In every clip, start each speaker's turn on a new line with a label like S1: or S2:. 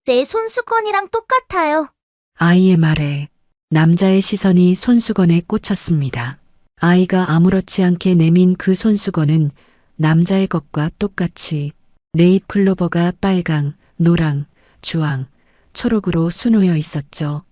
S1: 내 손수건이랑 똑같아요.
S2: 아이의 말에 남자의 시선이 손수건에 꽂혔습니다. 아이가 아무렇지 않게 내민 그 손수건은 남자의 것과 똑같이 레잎 클로버가 빨강, 노랑, 주황, 초록으로 수놓여 있었죠.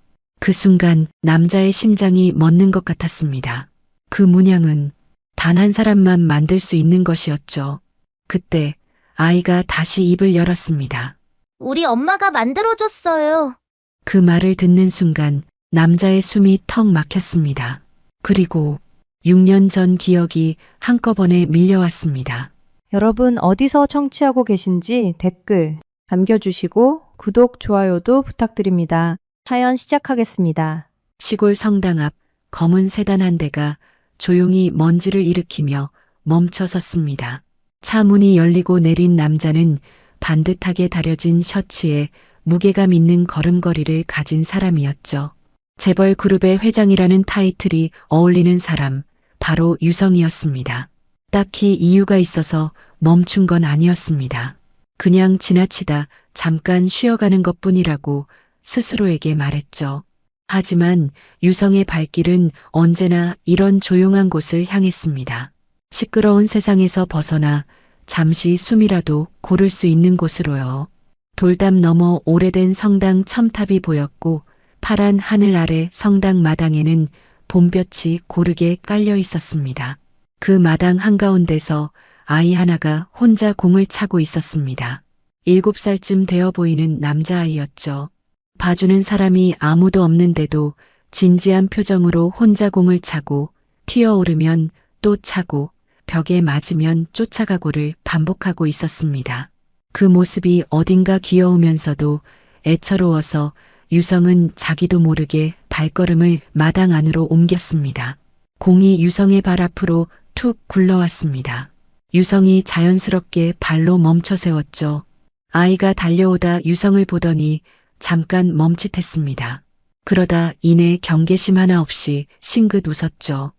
S2: 그 순간 남자의 심장이 멎는 것 같았습니다. 그 문양은 단 한 사람만 만들 수 있는 것이었죠. 그때 아이가 다시 입을 열었습니다.
S1: 우리 엄마가 만들어줬어요.
S2: 그 말을 듣는 순간 남자의 숨이 턱 막혔습니다. 그리고 6년 전 기억이 한꺼번에 밀려왔습니다.
S3: 여러분 어디서 청취하고 계신지 댓글 남겨주시고 구독, 좋아요도 부탁드립니다. 사연 시작하겠습니다.
S2: 시골 성당 앞 검은 세단 한 대가 조용히 먼지를 일으키며 멈춰 섰습니다. 차 문이 열리고 내린 남자는 반듯하게 다려진 셔츠에 무게감 있는 걸음걸이를 가진 사람이었죠. 재벌 그룹의 회장이라는 타이틀이 어울리는 사람, 바로 유성이었습니다. 딱히 이유가 있어서 멈춘 건 아니었습니다. 그냥 지나치다 잠깐 쉬어가는 것뿐이라고 스스로에게 말했죠. 하지만 유성의 발길은 언제나 이런 조용한 곳을 향했습니다. 시끄러운 세상에서 벗어나 잠시 숨이라도 고를 수 있는 곳으로요. 돌담 너머 오래된 성당 첨탑이 보였고 파란 하늘 아래 성당 마당에는 봄볕이 고르게 깔려 있었습니다. 그 마당 한가운데서 아이 하나가 혼자 공을 차고 있었습니다. 7살쯤 되어 보이는 남자아이였죠. 봐주는 사람이 아무도 없는데도 진지한 표정으로 혼자 공을 차고 튀어오르면 또 차고 벽에 맞으면 쫓아가고를 반복하고 있었습니다. 그 모습이 어딘가 귀여우면서도 애처로워서 유성은 자기도 모르게 발걸음을 마당 안으로 옮겼습니다. 공이 유성의 발 앞으로 툭 굴러왔습니다. 유성이 자연스럽게 발로 멈춰 세웠죠. 아이가 달려오다 유성을 보더니 잠깐 멈칫했습니다. 그러다 이내 경계심 하나 없이 싱긋 웃었죠.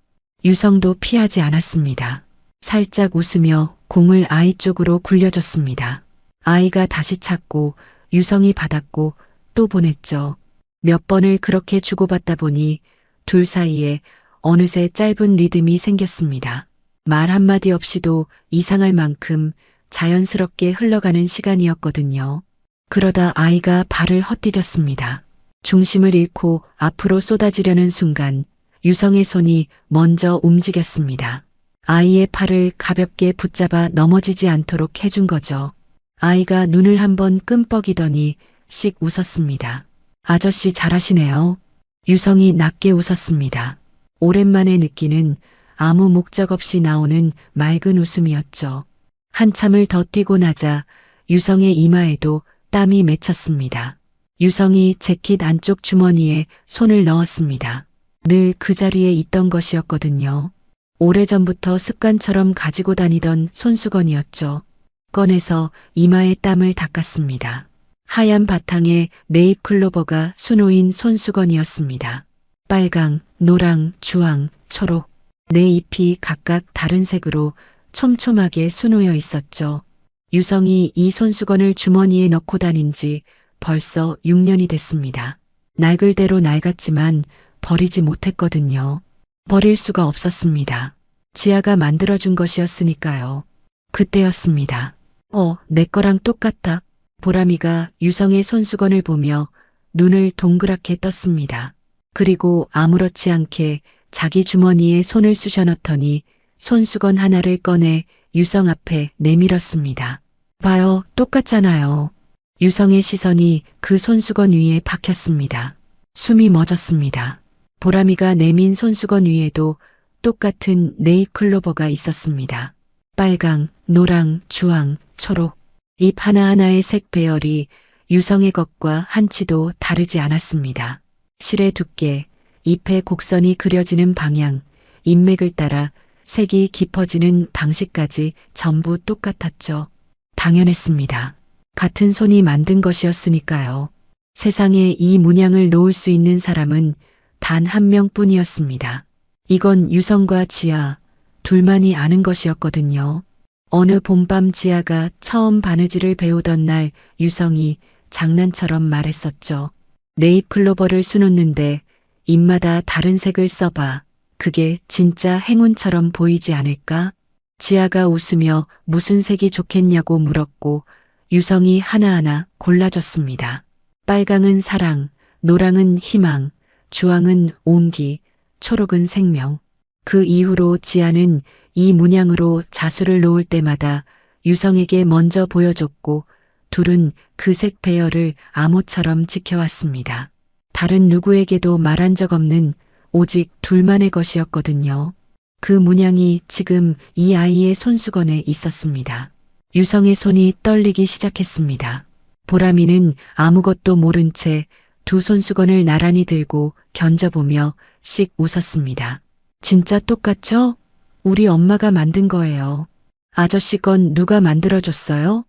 S2: 유성도 피하지 않았습니다. 살짝 웃으며 공을 아이 쪽으로 굴려줬습니다. 아이가 다시 찾고 유성이 받았고 또 보냈죠. 몇 번을 그렇게 주고받다 보니 둘 사이에 어느새 짧은 리듬이 생겼습니다. 말 한마디 없이도 이상할 만큼 자연스럽게 흘러가는 시간이었거든요. 그러다 아이가 발을 헛디뎠습니다. 중심을 잃고 앞으로 쏟아지려는 순간 유성의 손이 먼저 움직였습니다. 아이의 팔을 가볍게 붙잡아 넘어지지 않도록 해준 거죠. 아이가 눈을 한번 끔뻑이더니 씩 웃었습니다. 아저씨 잘하시네요. 유성이 낮게 웃었습니다. 오랜만에 느끼는 아무 목적 없이 나오는 맑은 웃음이었죠. 한참을 더 뛰고 나자 유성의 이마에도 땀이 맺혔습니다. 유성이 재킷 안쪽 주머니에 손을 넣었습니다. 늘 그 자리에 있던 것이었거든요. 오래전부터 습관처럼 가지고 다니던 손수건이었죠. 꺼내서 이마에 땀을 닦았습니다. 하얀 바탕에 네잎 클로버가 수놓인 손수건이었습니다. 빨강, 노랑, 주황, 초록, 네 잎이 각각 다른 색으로 촘촘하게 수놓여 있었죠. 유성이 이 손수건을 주머니에 넣고 다닌 지 벌써 6년이 됐습니다. 낡을 대로 낡았지만 버리지 못했거든요. 버릴 수가 없었습니다. 지아가 만들어준 것이었으니까요. 그때였습니다. 내 거랑 똑같다. 보람이가 유성의 손수건을 보며 눈을 동그랗게 떴습니다. 그리고 아무렇지 않게 자기 주머니에 손을 쑤셔 넣더니 손수건 하나를 꺼내 유성 앞에 내밀었습니다. 봐요, 똑같잖아요. 유성의 시선이 그 손수건 위에 박혔습니다. 숨이 멎었습니다. 보람이가 내민 손수건 위에도 똑같은 네잎 클로버가 있었습니다. 빨강, 노랑, 주황, 초록, 잎 하나하나의 색 배열이 유성의 것과 한치도 다르지 않았습니다. 실의 두께, 잎의 곡선이 그려지는 방향, 잎맥을 따라 색이 깊어지는 방식까지 전부 똑같았죠. 당연했습니다. 같은 손이 만든 것이었으니까요. 세상에 이 문양을 놓을 수 있는 사람은 단 한 명뿐이었습니다. 이건 유성과 지아 둘만이 아는 것이었거든요. 어느 봄밤 지아가 처음 바느질을 배우던 날 유성이 장난처럼 말했었죠. 네잎 클로버를 수놓는데 잎마다 다른 색을 써봐. 그게 진짜 행운처럼 보이지 않을까? 지아가 웃으며 무슨 색이 좋겠냐고 물었고 유성이 하나하나 골라줬습니다. 빨강은 사랑, 노랑은 희망, 주황은 온기, 초록은 생명. 그 이후로 지아는 이 문양으로 자수를 놓을 때마다 유성에게 먼저 보여줬고 둘은 그 색 배열을 암호처럼 지켜왔습니다. 다른 누구에게도 말한 적 없는 오직 둘만의 것이었거든요. 그 문양이 지금 이 아이의 손수건에 있었습니다. 유성의 손이 떨리기 시작했습니다. 보람이는 아무것도 모른 채 두 손수건을 나란히 들고 견져보며 씩 웃었습니다. 진짜 똑같죠? 우리 엄마가 만든 거예요. 아저씨 건 누가 만들어줬어요?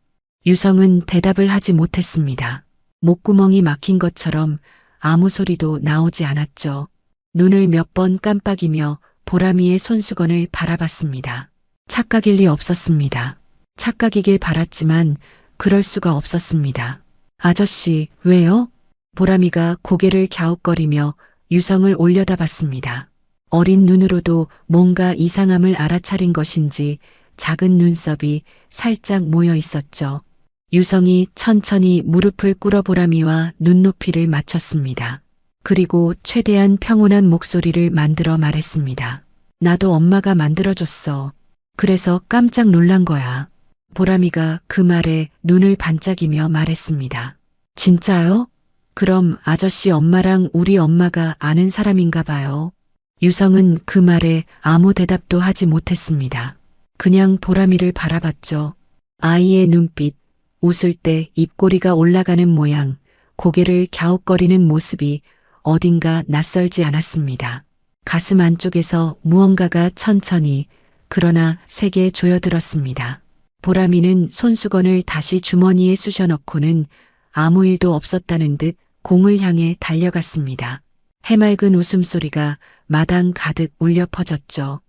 S2: 유성은 대답을 하지 못했습니다. 목구멍이 막힌 것처럼 아무 소리도 나오지 않았죠. 눈을 몇 번 깜빡이며 보람이의 손수건을 바라봤습니다. 착각일 리 없었습니다. 착각이길 바랐지만 그럴 수가 없었습니다. 아저씨, 왜요? 보람이가 고개를 갸웃거리며 유성을 올려다봤습니다. 어린 눈으로도 뭔가 이상함을 알아차린 것인지 작은 눈썹이 살짝 모여 있었죠. 유성이 천천히 무릎을 꿇어 보람이와 눈높이를 맞췄습니다. 그리고 최대한 평온한 목소리를 만들어 말했습니다. 나도 엄마가 만들어줬어. 그래서 깜짝 놀란 거야. 보람이가 그 말에 눈을 반짝이며 말했습니다. 진짜요? 그럼 아저씨 엄마랑 우리 엄마가 아는 사람인가 봐요. 유성은 그 말에 아무 대답도 하지 못했습니다. 그냥 보람이를 바라봤죠. 아이의 눈빛, 웃을 때 입꼬리가 올라가는 모양, 고개를 갸웃거리는 모습이 어딘가 낯설지 않았습니다. 가슴 안쪽에서 무언가가 천천히 그러나 세게 조여들었습니다. 보람이는 손수건을 다시 주머니에 쑤셔넣고는 아무 일도 없었다는 듯 공을 향해 달려갔습니다. 해맑은 웃음소리가 마당 가득 울려 퍼졌죠.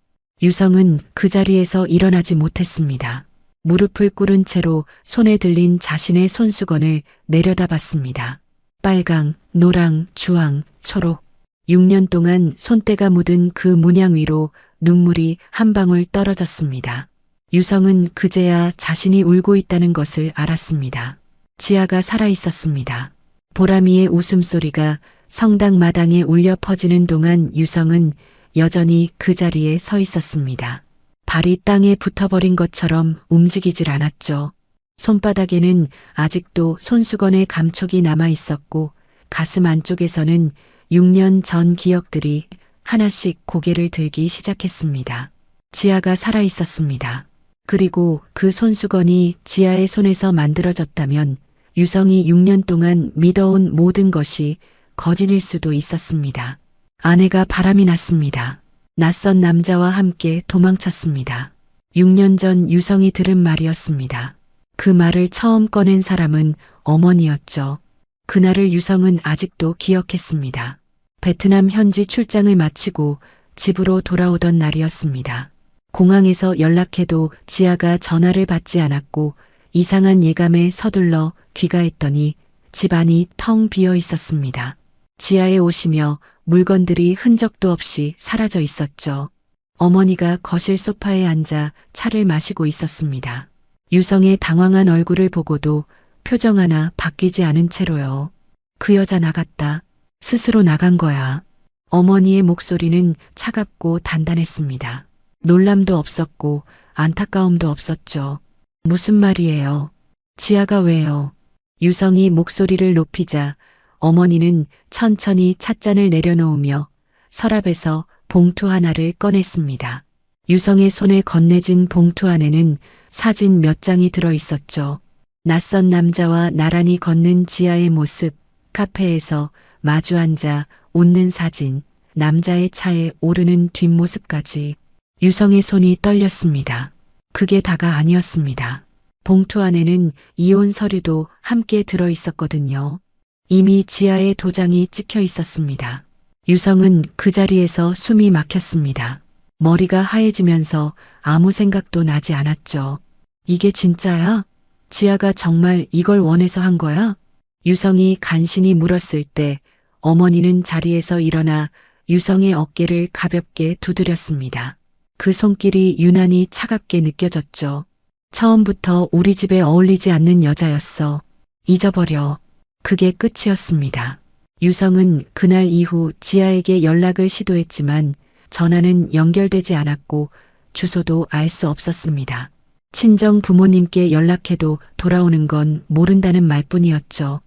S2: 유성은 그 자리에서 일어나지 못했습니다. 무릎을 꿇은 채로 손에 들린 자신의 손수건을 내려다봤습니다. 빨강, 노랑, 주황, 초록. 6년 동안 손때가 묻은 그 문양 위로 눈물이 한 방울 떨어졌습니다. 유성은 그제야 자신이 울고 있다는 것을 알았습니다. 지아가 살아 있었습니다. 보람이의 웃음소리가 성당 마당에 울려 퍼지는 동안 유성은 여전히 그 자리에 서 있었습니다. 발이 땅에 붙어버린 것처럼 움직이질 않았죠. 손바닥에는 아직도 손수건의 감촉이 남아 있었고 가슴 안쪽에서는 6년 전 기억들이 하나씩 고개를 들기 시작했습니다. 지아가 살아 있었습니다. 그리고 그 손수건이 지아의 손에서 만들어졌다면 유성이 6년 동안 믿어온 모든 것이 거짓일 수도 있었습니다. 아내가 바람이 났습니다. 낯선 남자와 함께 도망쳤습니다. 6년 전 유성이 들은 말이었습니다. 그 말을 처음 꺼낸 사람은 어머니였죠. 그날을 유성은 아직도 기억했습니다. 베트남 현지 출장을 마치고 집으로 돌아오던 날이었습니다. 공항에서 연락해도 지아가 전화를 받지 않았고 이상한 예감에 서둘러 귀가했더니 집안이 텅 비어 있었습니다. 지하에 오시며 물건들이 흔적도 없이 사라져 있었죠. 어머니가 거실 소파에 앉아 차를 마시고 있었습니다. 유성의 당황한 얼굴을 보고도 표정 하나 바뀌지 않은 채로요. 그 여자 나갔다. 스스로 나간 거야. 어머니의 목소리는 차갑고 단단했습니다. 놀람도 없었고 안타까움도 없었죠. 무슨 말이에요? 지아가 왜요? 유성이 목소리를 높이자 어머니는 천천히 찻잔을 내려놓으며 서랍에서 봉투 하나를 꺼냈습니다. 유성의 손에 건네진 봉투 안에는 사진 몇 장이 들어 있었죠. 낯선 남자와 나란히 걷는 지아의 모습, 카페에서 마주 앉아 웃는 사진, 남자의 차에 오르는 뒷모습까지. 유성의 손이 떨렸습니다. 그게 다가 아니었습니다. 봉투 안에는 이혼 서류도 함께 들어 있었거든요. 이미 지아의 도장이 찍혀 있었습니다. 유성은 그 자리에서 숨이 막혔습니다. 머리가 하얘지면서 아무 생각도 나지 않았죠. 이게 진짜야? 지아가 정말 이걸 원해서 한 거야? 유성이 간신히 물었을 때 어머니는 자리에서 일어나 유성의 어깨를 가볍게 두드렸습니다. 그 손길이 유난히 차갑게 느껴졌죠. 처음부터 우리 집에 어울리지 않는 여자였어. 잊어버려. 그게 끝이었습니다. 유성은 그날 이후 지아에게 연락을 시도했지만 전화는 연결되지 않았고 주소도 알 수 없었습니다. 친정 부모님께 연락해도 돌아오는 건 모른다는 말뿐이었죠.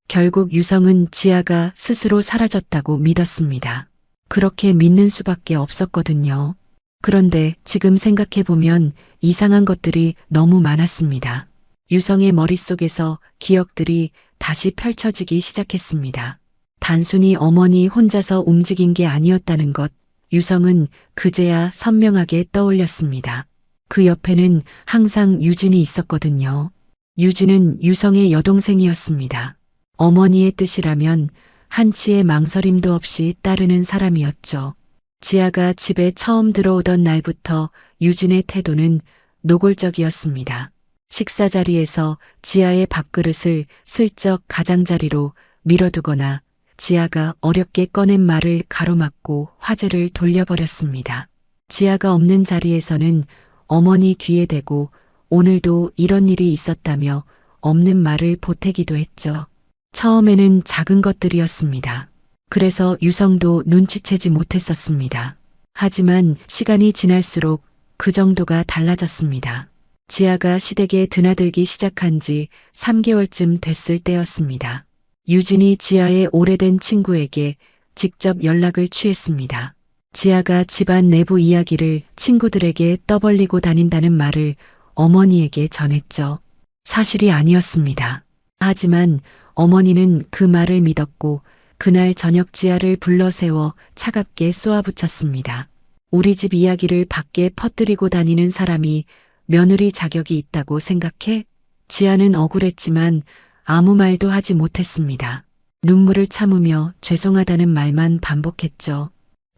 S2: 결국 유성은 지아가 스스로 사라졌다고 믿었습니다. 그렇게 믿는 수밖에 없었거든요. 그런데 지금 생각해보면 이상한 것들이 너무 많았습니다. 유성의 머릿속에서 기억들이 다시 펼쳐지기 시작했습니다. 단순히 어머니 혼자서 움직인 게 아니었다는 것, 유성은 그제야 선명하게 떠올렸습니다. 그 옆에는 항상 유진이 있었거든요. 유진은 유성의 여동생이었습니다. 어머니의 뜻이라면 한치의 망설임도 없이 따르는 사람이었죠. 지아가 집에 처음 들어오던 날부터 유진의 태도는 노골적이었습니다. 식사 자리에서 지아의 밥그릇을 슬쩍 가장자리로 밀어두거나 지아가 어렵게 꺼낸 말을 가로막고 화제를 돌려버렸습니다. 지아가 없는 자리에서는 어머니 귀에 대고 오늘도 이런 일이 있었다며 없는 말을 보태기도 했죠. 처음에는 작은 것들이었습니다. 그래서 유성도 눈치채지 못했었습니다. 하지만 시간이 지날수록 그 정도가 달라졌습니다. 지아가 시댁에 드나들기 시작한 지 3개월쯤 됐을 때였습니다. 유진이 지아의 오래된 친구에게 직접 연락을 취했습니다. 지아가 집안 내부 이야기를 친구들에게 떠벌리고 다닌다는 말을 어머니에게 전했죠. 사실이 아니었습니다. 하지만 어머니는 그 말을 믿었고 그날 저녁 지아를 불러 세워 차갑게 쏘아붙였습니다. 우리 집 이야기를 밖에 퍼뜨리고 다니는 사람이 며느리 자격이 있다고 생각해? 지아는 억울했지만 아무 말도 하지 못했습니다. 눈물을 참으며 죄송하다는 말만 반복했죠.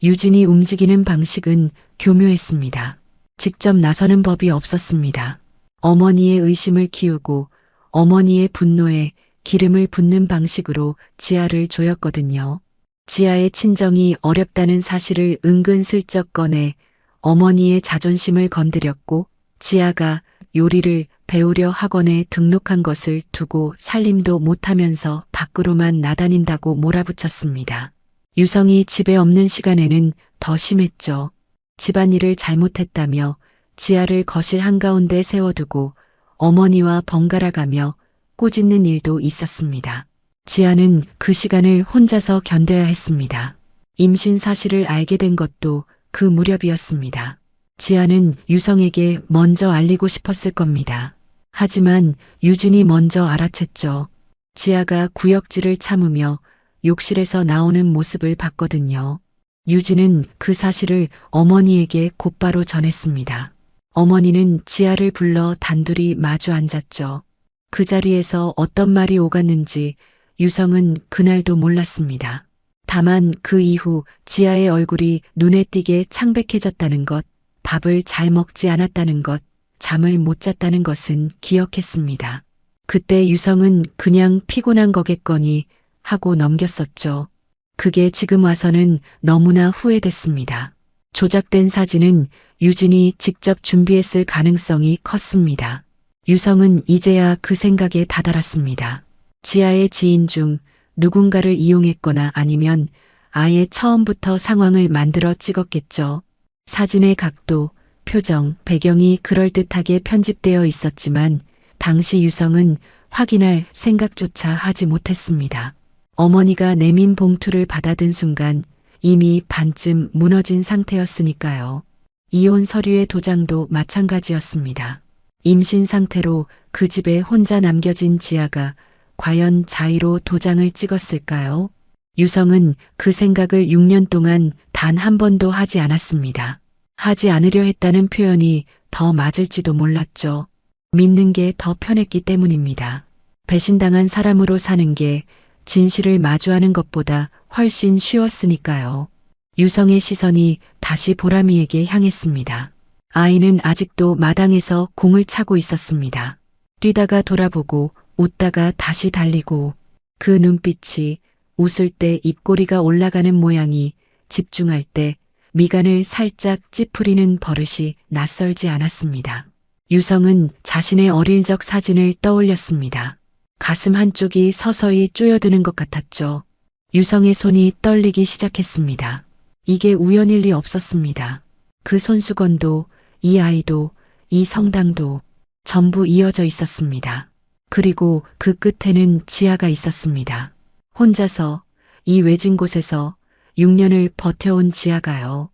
S2: 유진이 움직이는 방식은 교묘했습니다. 직접 나서는 법이 없었습니다. 어머니의 의심을 키우고 어머니의 분노에 기름을 붓는 방식으로 지아를 조였거든요. 지아의 친정이 어렵다는 사실을 은근슬쩍 꺼내 어머니의 자존심을 건드렸고 지아가 요리를 배우려 학원에 등록한 것을 두고 살림도 못하면서 밖으로만 나다닌다고 몰아붙였습니다. 유성이 집에 없는 시간에는 더 심했죠. 집안일을 잘못했다며 지아를 거실 한가운데 세워두고 어머니와 번갈아가며 꾸짖는 일도 있었습니다. 지아는 그 시간을 혼자서 견뎌야 했습니다. 임신 사실을 알게 된 것도 그 무렵이었습니다. 지아는 유성에게 먼저 알리고 싶었을 겁니다. 하지만 유진이 먼저 알아챘죠. 지아가 구역질을 참으며 욕실에서 나오는 모습을 봤거든요. 유진은 그 사실을 어머니에게 곧바로 전했습니다. 어머니는 지아를 불러 단둘이 마주 앉았죠. 그 자리에서 어떤 말이 오갔는지 유성은 그날도 몰랐습니다. 다만 그 이후 지아의 얼굴이 눈에 띄게 창백해졌다는 것, 밥을 잘 먹지 않았다는 것, 잠을 못 잤다는 것은 기억했습니다. 그때 유성은 그냥 피곤한 거겠거니 하고 넘겼었죠. 그게 지금 와서는 너무나 후회됐습니다. 조작된 사진은 유진이 직접 준비했을 가능성이 컸습니다. 유성은 이제야 그 생각에 다다랐습니다. 지아의 지인 중 누군가를 이용했거나 아니면 아예 처음부터 상황을 만들어 찍었겠죠. 사진의 각도, 표정, 배경이 그럴듯하게 편집되어 있었지만 당시 유성은 확인할 생각조차 하지 못했습니다. 어머니가 내민 봉투를 받아든 순간 이미 반쯤 무너진 상태였으니까요. 이혼 서류의 도장도 마찬가지였습니다. 임신 상태로 그 집에 혼자 남겨진 지아가 과연 자의로 도장을 찍었을까요? 유성은 그 생각을 6년 동안 단 한 번도 하지 않았습니다. 하지 않으려 했다는 표현이 더 맞을지도 몰랐죠. 믿는 게 더 편했기 때문입니다. 배신당한 사람으로 사는 게 진실을 마주하는 것보다 훨씬 쉬웠으니까요. 유성의 시선이 다시 보람이에게 향했습니다. 아이는 아직도 마당에서 공을 차고 있었습니다. 뛰다가 돌아보고 웃다가 다시 달리고 그 눈빛이 웃을 때 입꼬리가 올라가는 모양이, 집중할 때 미간을 살짝 찌푸리는 버릇이 낯설지 않았습니다. 유성은 자신의 어릴 적 사진을 떠올렸습니다. 가슴 한쪽이 서서히 쪼여드는 것 같았죠. 유성의 손이 떨리기 시작했습니다. 이게 우연일 리 없었습니다. 그 손수건도, 이 아이도, 이 성당도 전부 이어져 있었습니다. 그리고 그 끝에는 지아가 있었습니다. 혼자서 이 외진 곳에서 6년을 버텨온 지아가요.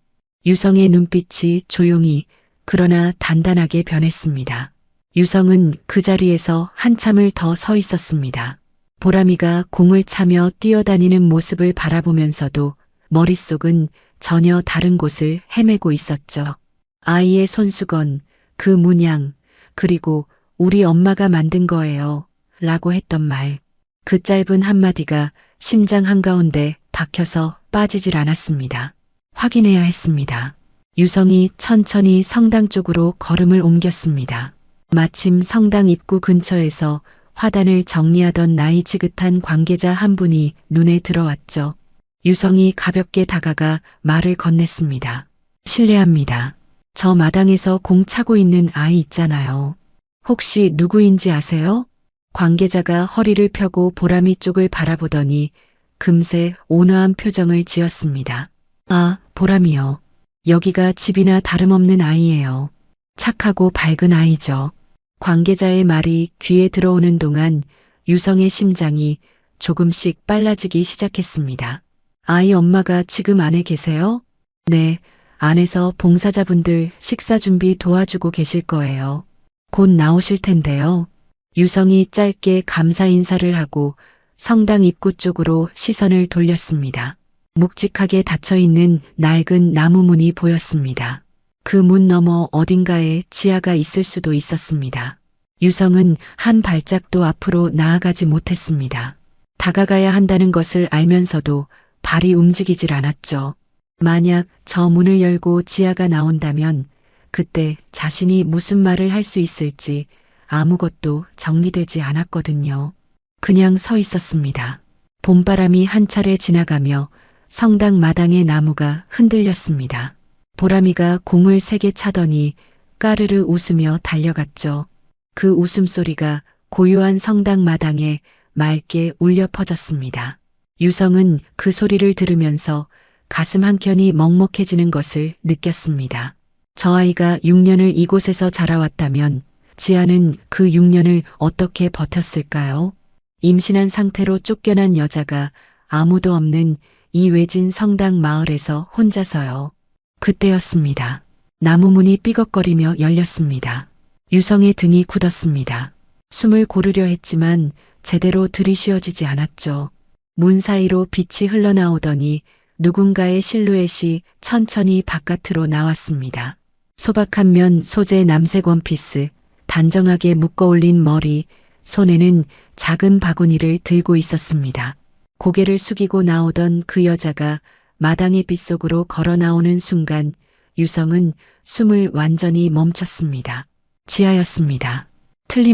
S2: 유성의 눈빛이 조용히 그러나 단단하게 변했습니다. 유성은 그 자리에서 한참을 더 서 있었습니다. 보람이가 공을 차며 뛰어다니는 모습을 바라보면서도 머릿속은 전혀 다른 곳을 헤매고 있었죠. 아이의 손수건, 그 문양, 그리고 우리 엄마가 만든 거예요. 라고 했던 말. 그 짧은 한마디가 심장 한가운데 박혀서 빠지질 않았습니다. 확인해야 했습니다. 유성이 천천히 성당 쪽으로 걸음을 옮겼습니다. 마침 성당 입구 근처에서 화단을 정리하던 나이 지긋한 관계자 한 분이 눈에 들어왔죠. 유성이 가볍게 다가가 말을 건넸습니다. 실례합니다. 저 마당에서 공 차고 있는 아이 있잖아요. 혹시 누구인지 아세요? 관계자가 허리를 펴고 보람이 쪽을 바라보더니 금세 온화한 표정을 지었습니다. 아, 보람이요. 여기가 집이나 다름없는 아이예요. 착하고 밝은 아이죠. 관계자의 말이 귀에 들어오는 동안 유성의 심장이 조금씩 빨라지기 시작했습니다. 아이 엄마가 지금 안에 계세요? 네, 안에서 봉사자분들 식사 준비 도와주고 계실 거예요. 곧 나오실 텐데요. 유성이 짧게 감사 인사를 하고 성당 입구 쪽으로 시선을 돌렸습니다. 묵직하게 닫혀있는 낡은 나무 문이 보였습니다. 그 문 너머 어딘가에 지하가 있을 수도 있었습니다. 유성은 한 발짝도 앞으로 나아가지 못했습니다. 다가가야 한다는 것을 알면서도 발이 움직이질 않았죠. 만약 저 문을 열고 지하가 나온다면 그때 자신이 무슨 말을 할 수 있을지 아무것도 정리되지 않았거든요. 그냥 서 있었습니다. 봄바람이 한 차례 지나가며 성당 마당의 나무가 흔들렸습니다. 보람이가 공을 3개 차더니 까르르 웃으며 달려갔죠. 그 웃음소리가 고요한 성당 마당에 맑게 울려 퍼졌습니다. 유성은 그 소리를 들으면서 가슴 한켠이 먹먹해지는 것을 느꼈습니다. 저 아이가 6년을 이곳에서 자라왔다면 지아는 그 6년을 어떻게 버텼을까요? 임신한 상태로 쫓겨난 여자가 아무도 없는 이 외진 성당 마을에서 혼자서요. 그때였습니다. 나무 문이 삐걱거리며 열렸습니다. 유성의 등이 굳었습니다. 숨을 고르려 했지만 제대로 들이쉬어지지 않았죠. 문 사이로 빛이 흘러나오더니 누군가의 실루엣이 천천히 바깥으로 나왔습니다. 소박한 면 소재 남색 원피스, 단정하게 묶어 올린 머리, 손에는 작은 바구니를 들고 있었습니다. 고개를 숙이고 나오던 그 여자가 마당의 빛 속으로 걸어 나오는 순간 유성은 숨을 완전히 멈췄습니다. 지아였습니다.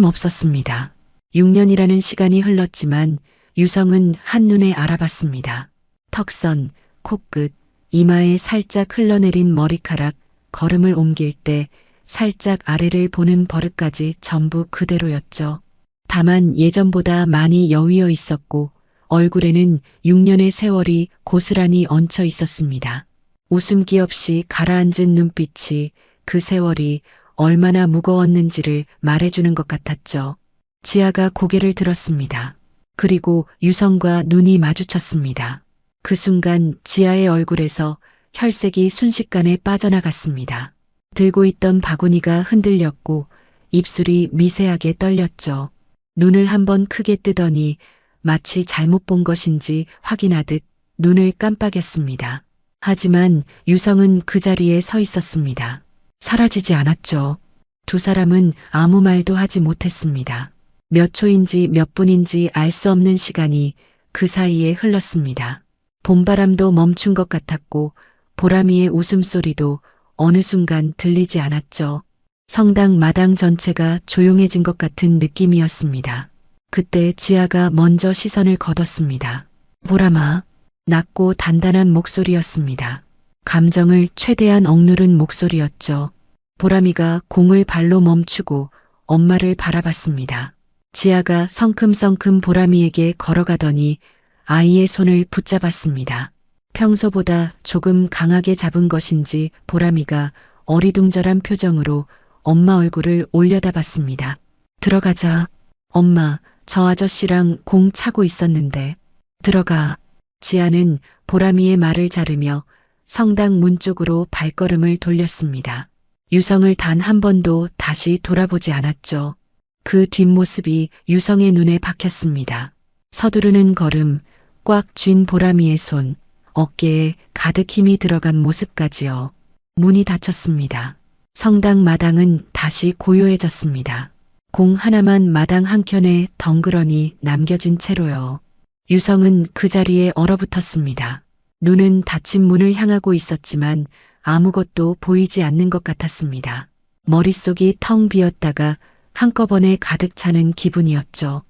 S2: 틀림없었습니다. 6년이라는 시간이 흘렀지만 유성은 한눈에 알아봤습니다. 턱선, 코끝, 이마에 살짝 흘러내린 머리카락, 걸음을 옮길 때 살짝 아래를 보는 버릇까지 전부 그대로였죠. 다만 예전보다 많이 여위어 있었고 얼굴에는 6년의 세월이 고스란히 얹혀 있었습니다. 웃음기 없이 가라앉은 눈빛이 그 세월이 얼마나 무거웠는지를 말해주는 것 같았죠. 지아가 고개를 들었습니다. 그리고 유성과 눈이 마주쳤습니다. 그 순간 지아의 얼굴에서 혈색이 순식간에 빠져나갔습니다. 들고 있던 바구니가 흔들렸고 입술이 미세하게 떨렸죠. 눈을 한번 크게 뜨더니 마치 잘못 본 것인지 확인하듯 눈을 깜빡였습니다. 하지만 유성은 그 자리에 서 있었습니다. 사라지지 않았죠. 두 사람은 아무 말도 하지 못했습니다. 몇 초인지 몇 분인지 알 수 없는 시간이 그 사이에 흘렀습니다. 봄바람도 멈춘 것 같았고 보람이의 웃음소리도 어느 순간 들리지 않았죠. 성당 마당 전체가 조용해진 것 같은 느낌이었습니다. 그때 지아가 먼저 시선을 거뒀습니다. 보람아. 낮고 단단한 목소리였습니다. 감정을 최대한 억누른 목소리였죠. 보람이가 공을 발로 멈추고 엄마를 바라봤습니다. 지아가 성큼성큼 보람이에게 걸어가더니 아이의 손을 붙잡았습니다. 평소보다 조금 강하게 잡은 것인지 보람이가 어리둥절한 표정으로 엄마 얼굴을 올려다봤습니다. 들어가자. 엄마, 저 아저씨랑 공 차고 있었는데. 들어가. 지아는 보람이의 말을 자르며 성당 문 쪽으로 발걸음을 돌렸습니다. 유성을 단 한 번도 다시 돌아보지 않았죠. 그 뒷모습이 유성의 눈에 박혔습니다. 서두르는 걸음, 꽉 쥔 보람이의 손, 어깨에 가득 힘이 들어간 모습까지요. 문이 닫혔습니다. 성당 마당은 다시 고요해졌습니다. 공 하나만 마당 한켠에 덩그러니 남겨진 채로요. 유성은 그 자리에 얼어붙었습니다. 눈은 닫힌 문을 향하고 있었지만 아무것도 보이지 않는 것 같았습니다. 머릿속이 텅 비었다가 한꺼번에 가득 차는 기분이었죠.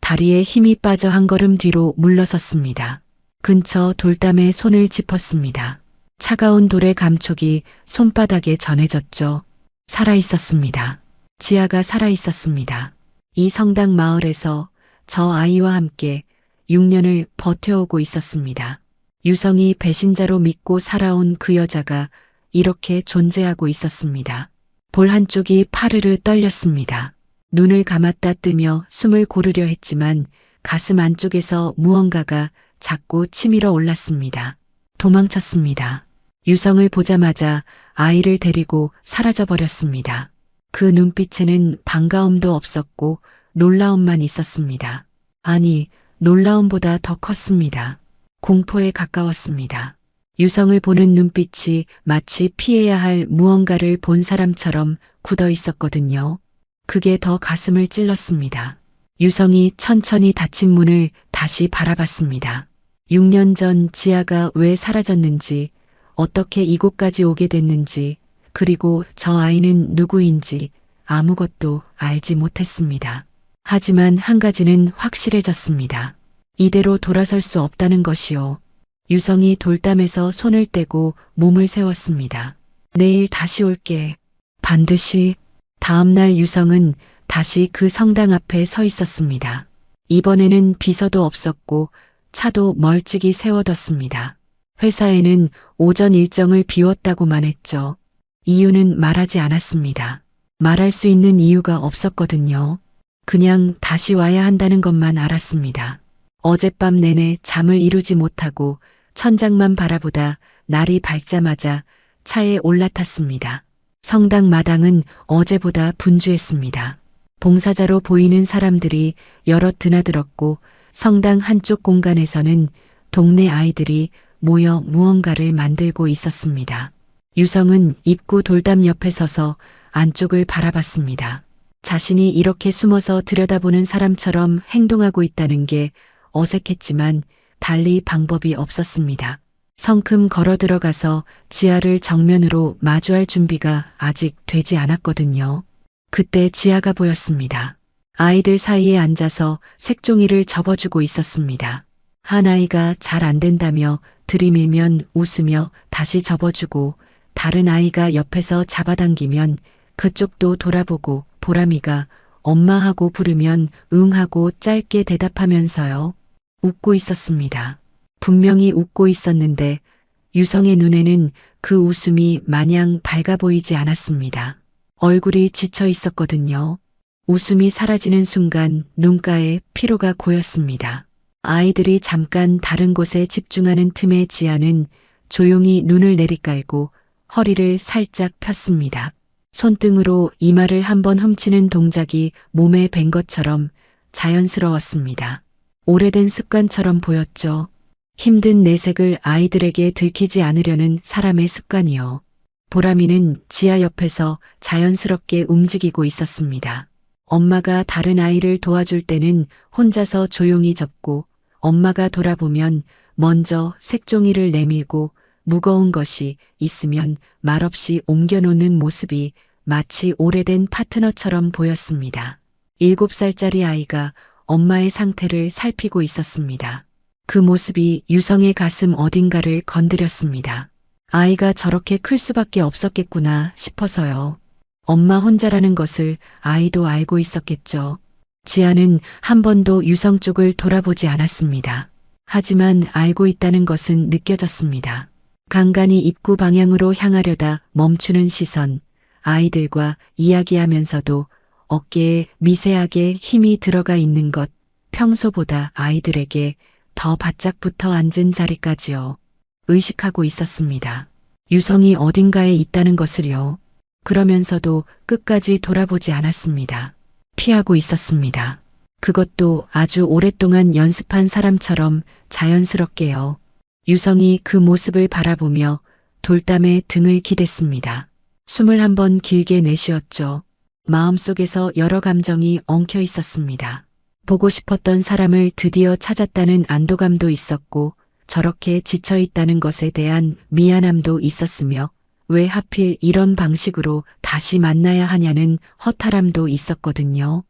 S2: 다리에 힘이 빠져 한 걸음 뒤로 물러섰습니다. 근처 돌담에 손을 짚었습니다. 차가운 돌의 감촉이 손바닥에 전해졌죠. 살아있었습니다. 지아가 살아있었습니다. 이 성당 마을에서 저 아이와 함께 6년을 버텨오고 있었습니다. 유성이 배신자로 믿고 살아온 그 여자가 이렇게 존재하고 있었습니다. 볼 한쪽이 파르르 떨렸습니다. 눈을 감았다 뜨며 숨을 고르려 했지만 가슴 안쪽에서 무언가가 자꾸 치밀어 올랐습니다. 도망쳤습니다. 유성을 보자마자 아이를 데리고 사라져버렸습니다. 그 눈빛에는 반가움도 없었고 놀라움만 있었습니다. 아니, 놀라움보다 더 컸습니다. 공포에 가까웠습니다. 유성을 보는 눈빛이 마치 피해야 할 무언가를 본 사람처럼 굳어 있었거든요. 그게 더 가슴을 찔렀습니다. 유성이 천천히 닫힌 문을 다시 바라봤습니다. 6년 전 지아가 왜 사라졌는지, 어떻게 이곳까지 오게 됐는지, 그리고 저 아이는 누구인지 아무것도 알지 못했습니다. 하지만 한 가지는 확실해졌습니다. 이대로 돌아설 수 없다는 것이요. 유성이 돌담에서 손을 떼고 몸을 세웠습니다. 내일 다시 올게. 반드시. 다음날 유성은 다시 그 성당 앞에 서 있었습니다. 이번에는 비서도 없었고 차도 멀찍이 세워뒀습니다. 회사에는 오전 일정을 비웠다고만 했죠. 이유는 말하지 않았습니다. 말할 수 있는 이유가 없었거든요. 그냥 다시 와야 한다는 것만 알았습니다. 어젯밤 내내 잠을 이루지 못하고 천장만 바라보다 날이 밝자마자 차에 올라탔습니다. 성당 마당은 어제보다 분주했습니다. 봉사자로 보이는 사람들이 여럿 드나들었고 성당 한쪽 공간에서는 동네 아이들이 모여 무언가를 만들고 있었습니다. 유성은 입구 돌담 옆에 서서 안쪽을 바라봤습니다. 자신이 이렇게 숨어서 들여다보는 사람처럼 행동하고 있다는 게 어색했지만 달리 방법이 없었습니다. 성큼 걸어 들어가서 지아를 정면으로 마주할 준비가 아직 되지 않았거든요. 그때 지아가 보였습니다. 아이들 사이에 앉아서 색종이를 접어주고 있었습니다. 한 아이가 잘 안 된다며 들이밀면 웃으며 다시 접어주고 다른 아이가 옆에서 잡아당기면 그쪽도 돌아보고 보람이가 엄마 하고 부르면 응 하고 짧게 대답하면서요. 웃고 있었습니다. 분명히 웃고 있었는데 유성의 눈에는 그 웃음이 마냥 밝아 보이지 않았습니다. 얼굴이 지쳐 있었거든요. 웃음이 사라지는 순간 눈가에 피로가 고였습니다. 아이들이 잠깐 다른 곳에 집중하는 틈에 지아는 조용히 눈을 내리깔고 허리를 살짝 폈습니다. 손등으로 이마를 한번 훔치는 동작이 몸에 밴 것처럼 자연스러웠습니다. 오래된 습관처럼 보였죠. 힘든 내색을 아이들에게 들키지 않으려는 사람의 습관이요. 보람이는 지아 옆에서 자연스럽게 움직이고 있었습니다. 엄마가 다른 아이를 도와줄 때는 혼자서 조용히 접고 엄마가 돌아보면 먼저 색종이를 내밀고 무거운 것이 있으면 말없이 옮겨놓는 모습이 마치 오래된 파트너처럼 보였습니다. 7살짜리 아이가 엄마의 상태를 살피고 있었습니다. 그 모습이 유성의 가슴 어딘가를 건드렸습니다. 아이가 저렇게 클 수밖에 없었겠구나 싶어서요. 엄마 혼자라는 것을 아이도 알고 있었겠죠. 지아는 한 번도 유성 쪽을 돌아보지 않았습니다. 하지만 알고 있다는 것은 느껴졌습니다. 간간히 입구 방향으로 향하려다 멈추는 시선, 아이들과 이야기하면서도 어깨에 미세하게 힘이 들어가 있는 것, 평소보다 아이들에게 더 바짝 붙어 앉은 자리까지요. 의식하고 있었습니다. 유성이 어딘가에 있다는 것을요. 그러면서도 끝까지 돌아보지 않았습니다. 피하고 있었습니다. 그것도 아주 오랫동안 연습한 사람처럼 자연스럽게요. 유성이 그 모습을 바라보며 돌담에 등을 기댔습니다. 숨을 한번 길게 내쉬었죠. 마음속에서 여러 감정이 엉켜 있었습니다. 보고 싶었던 사람을 드디어 찾았다는 안도감도 있었고, 저렇게 지쳐 있다는 것에 대한 미안함도 있었으며, 왜 하필 이런 방식으로 다시 만나야 하냐는 허탈함도 있었거든요.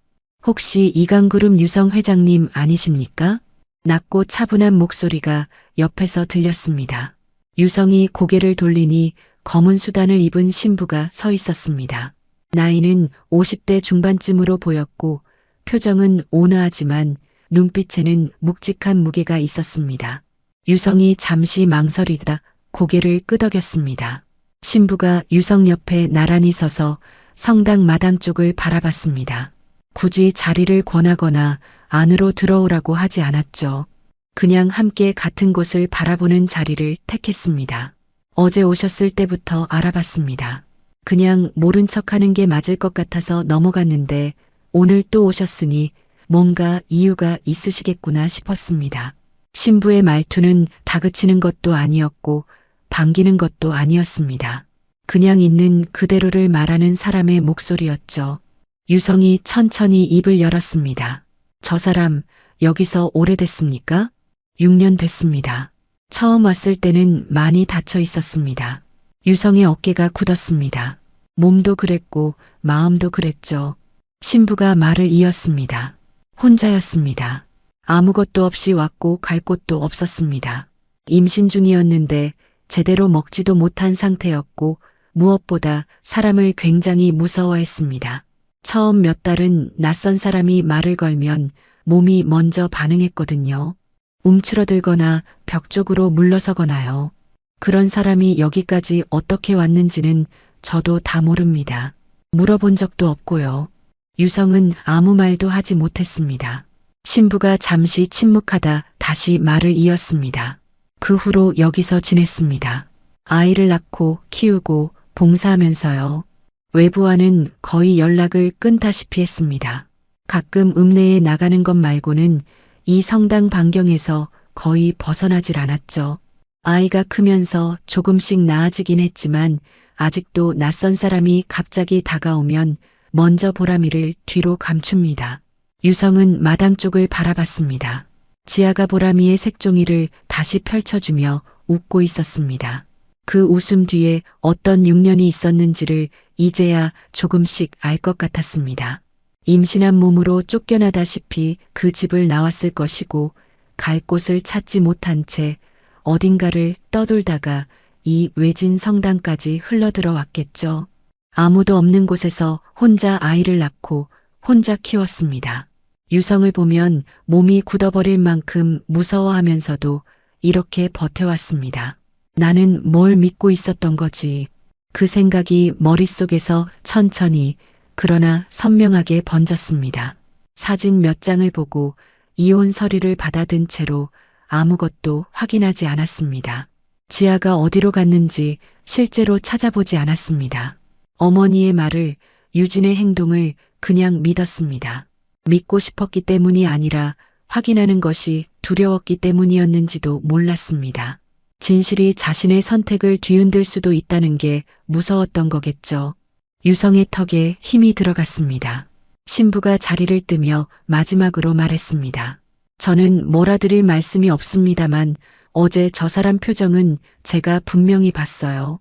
S2: 혹시 이강그룹 유성 회장님 아니십니까? 낮고 차분한 목소리가 옆에서 들렸습니다. 유성이 고개를 돌리니 검은 수단을 입은 신부가 서 있었습니다. 나이는 50대 중반쯤으로 보였고 표정은 온화하지만 눈빛에는 묵직한 무게가 있었습니다. 유성이 잠시 망설이다 고개를 끄덕였습니다. 신부가 유성 옆에 나란히 서서 성당 마당 쪽을 바라봤습니다. 굳이 자리를 권하거나 안으로 들어오라고 하지 않았죠. 그냥 함께 같은 곳을 바라보는 자리를 택했습니다. 어제 오셨을 때부터 알아봤습니다. 그냥 모른 척하는 게 맞을 것 같아서 넘어갔는데 오늘 또 오셨으니 뭔가 이유가 있으시겠구나 싶었습니다. 신부의 말투는 다그치는 것도 아니었고 반기는 것도 아니었습니다. 그냥 있는 그대로를 말하는 사람의 목소리였죠. 유성이 천천히 입을 열었습니다. 저 사람 여기서 오래됐습니까? 6년 됐습니다. 처음 왔을 때는 많이 다쳐 있었습니다. 유성의 어깨가 굳었습니다. 몸도 그랬고 마음도 그랬죠. 신부가 말을 이었습니다. 혼자였습니다. 아무것도 없이 왔고 갈 곳도 없었습니다. 임신 중이었는데 제대로 먹지도 못한 상태였고 무엇보다 사람을 굉장히 무서워했습니다. 처음 몇 달은 낯선 사람이 말을 걸면 몸이 먼저 반응했거든요. 움츠러들거나 벽 쪽으로 물러서거나요. 그런 사람이 여기까지 어떻게 왔는지는 저도 다 모릅니다. 물어본 적도 없고요. 유성은 아무 말도 하지 못했습니다. 신부가 잠시 침묵하다 다시 말을 이었습니다. 그 후로 여기서 지냈습니다. 아이를 낳고 키우고 봉사하면서요. 외부와는 거의 연락을 끊다시피 했습니다. 가끔 읍내에 나가는 것 말고는 이 성당 반경에서 거의 벗어나질 않았죠. 아이가 크면서 조금씩 나아지긴 했지만 아직도 낯선 사람이 갑자기 다가오면 먼저 보람이를 뒤로 감춥니다. 유성은 마당 쪽을 바라봤습니다. 지아가 보람이의 색종이를 다시 펼쳐주며 웃고 있었습니다. 그 웃음 뒤에 어떤 6년이 있었는지를 이제야 조금씩 알 것 같았습니다. 임신한 몸으로 쫓겨나다시피 그 집을 나왔을 것이고 갈 곳을 찾지 못한 채 어딘가를 떠돌다가 이 외진 성당까지 흘러들어왔겠죠. 아무도 없는 곳에서 혼자 아이를 낳고 혼자 키웠습니다. 유성을 보면 몸이 굳어버릴 만큼 무서워하면서도 이렇게 버텨왔습니다. 나는 뭘 믿고 있었던 거지. 그 생각이 머릿속에서 천천히 그러나 선명하게 번졌습니다. 사진 몇 장을 보고 이혼 서류를 받아든 채로 아무것도 확인하지 않았습니다. 지아가 어디로 갔는지 실제로 찾아보지 않았습니다. 어머니의 말을, 유진의 행동을 그냥 믿었습니다. 믿고 싶었기 때문이 아니라 확인하는 것이 두려웠기 때문이었는지도 몰랐습니다. 진실이 자신의 선택을 뒤흔들 수도 있다는 게 무서웠던 거겠죠. 유성의 턱에 힘이 들어갔습니다. 신부가 자리를 뜨며 마지막으로 말했습니다. 저는 몰아드릴 말씀이 없습니다만 어제 저 사람 표정은 제가 분명히 봤어요.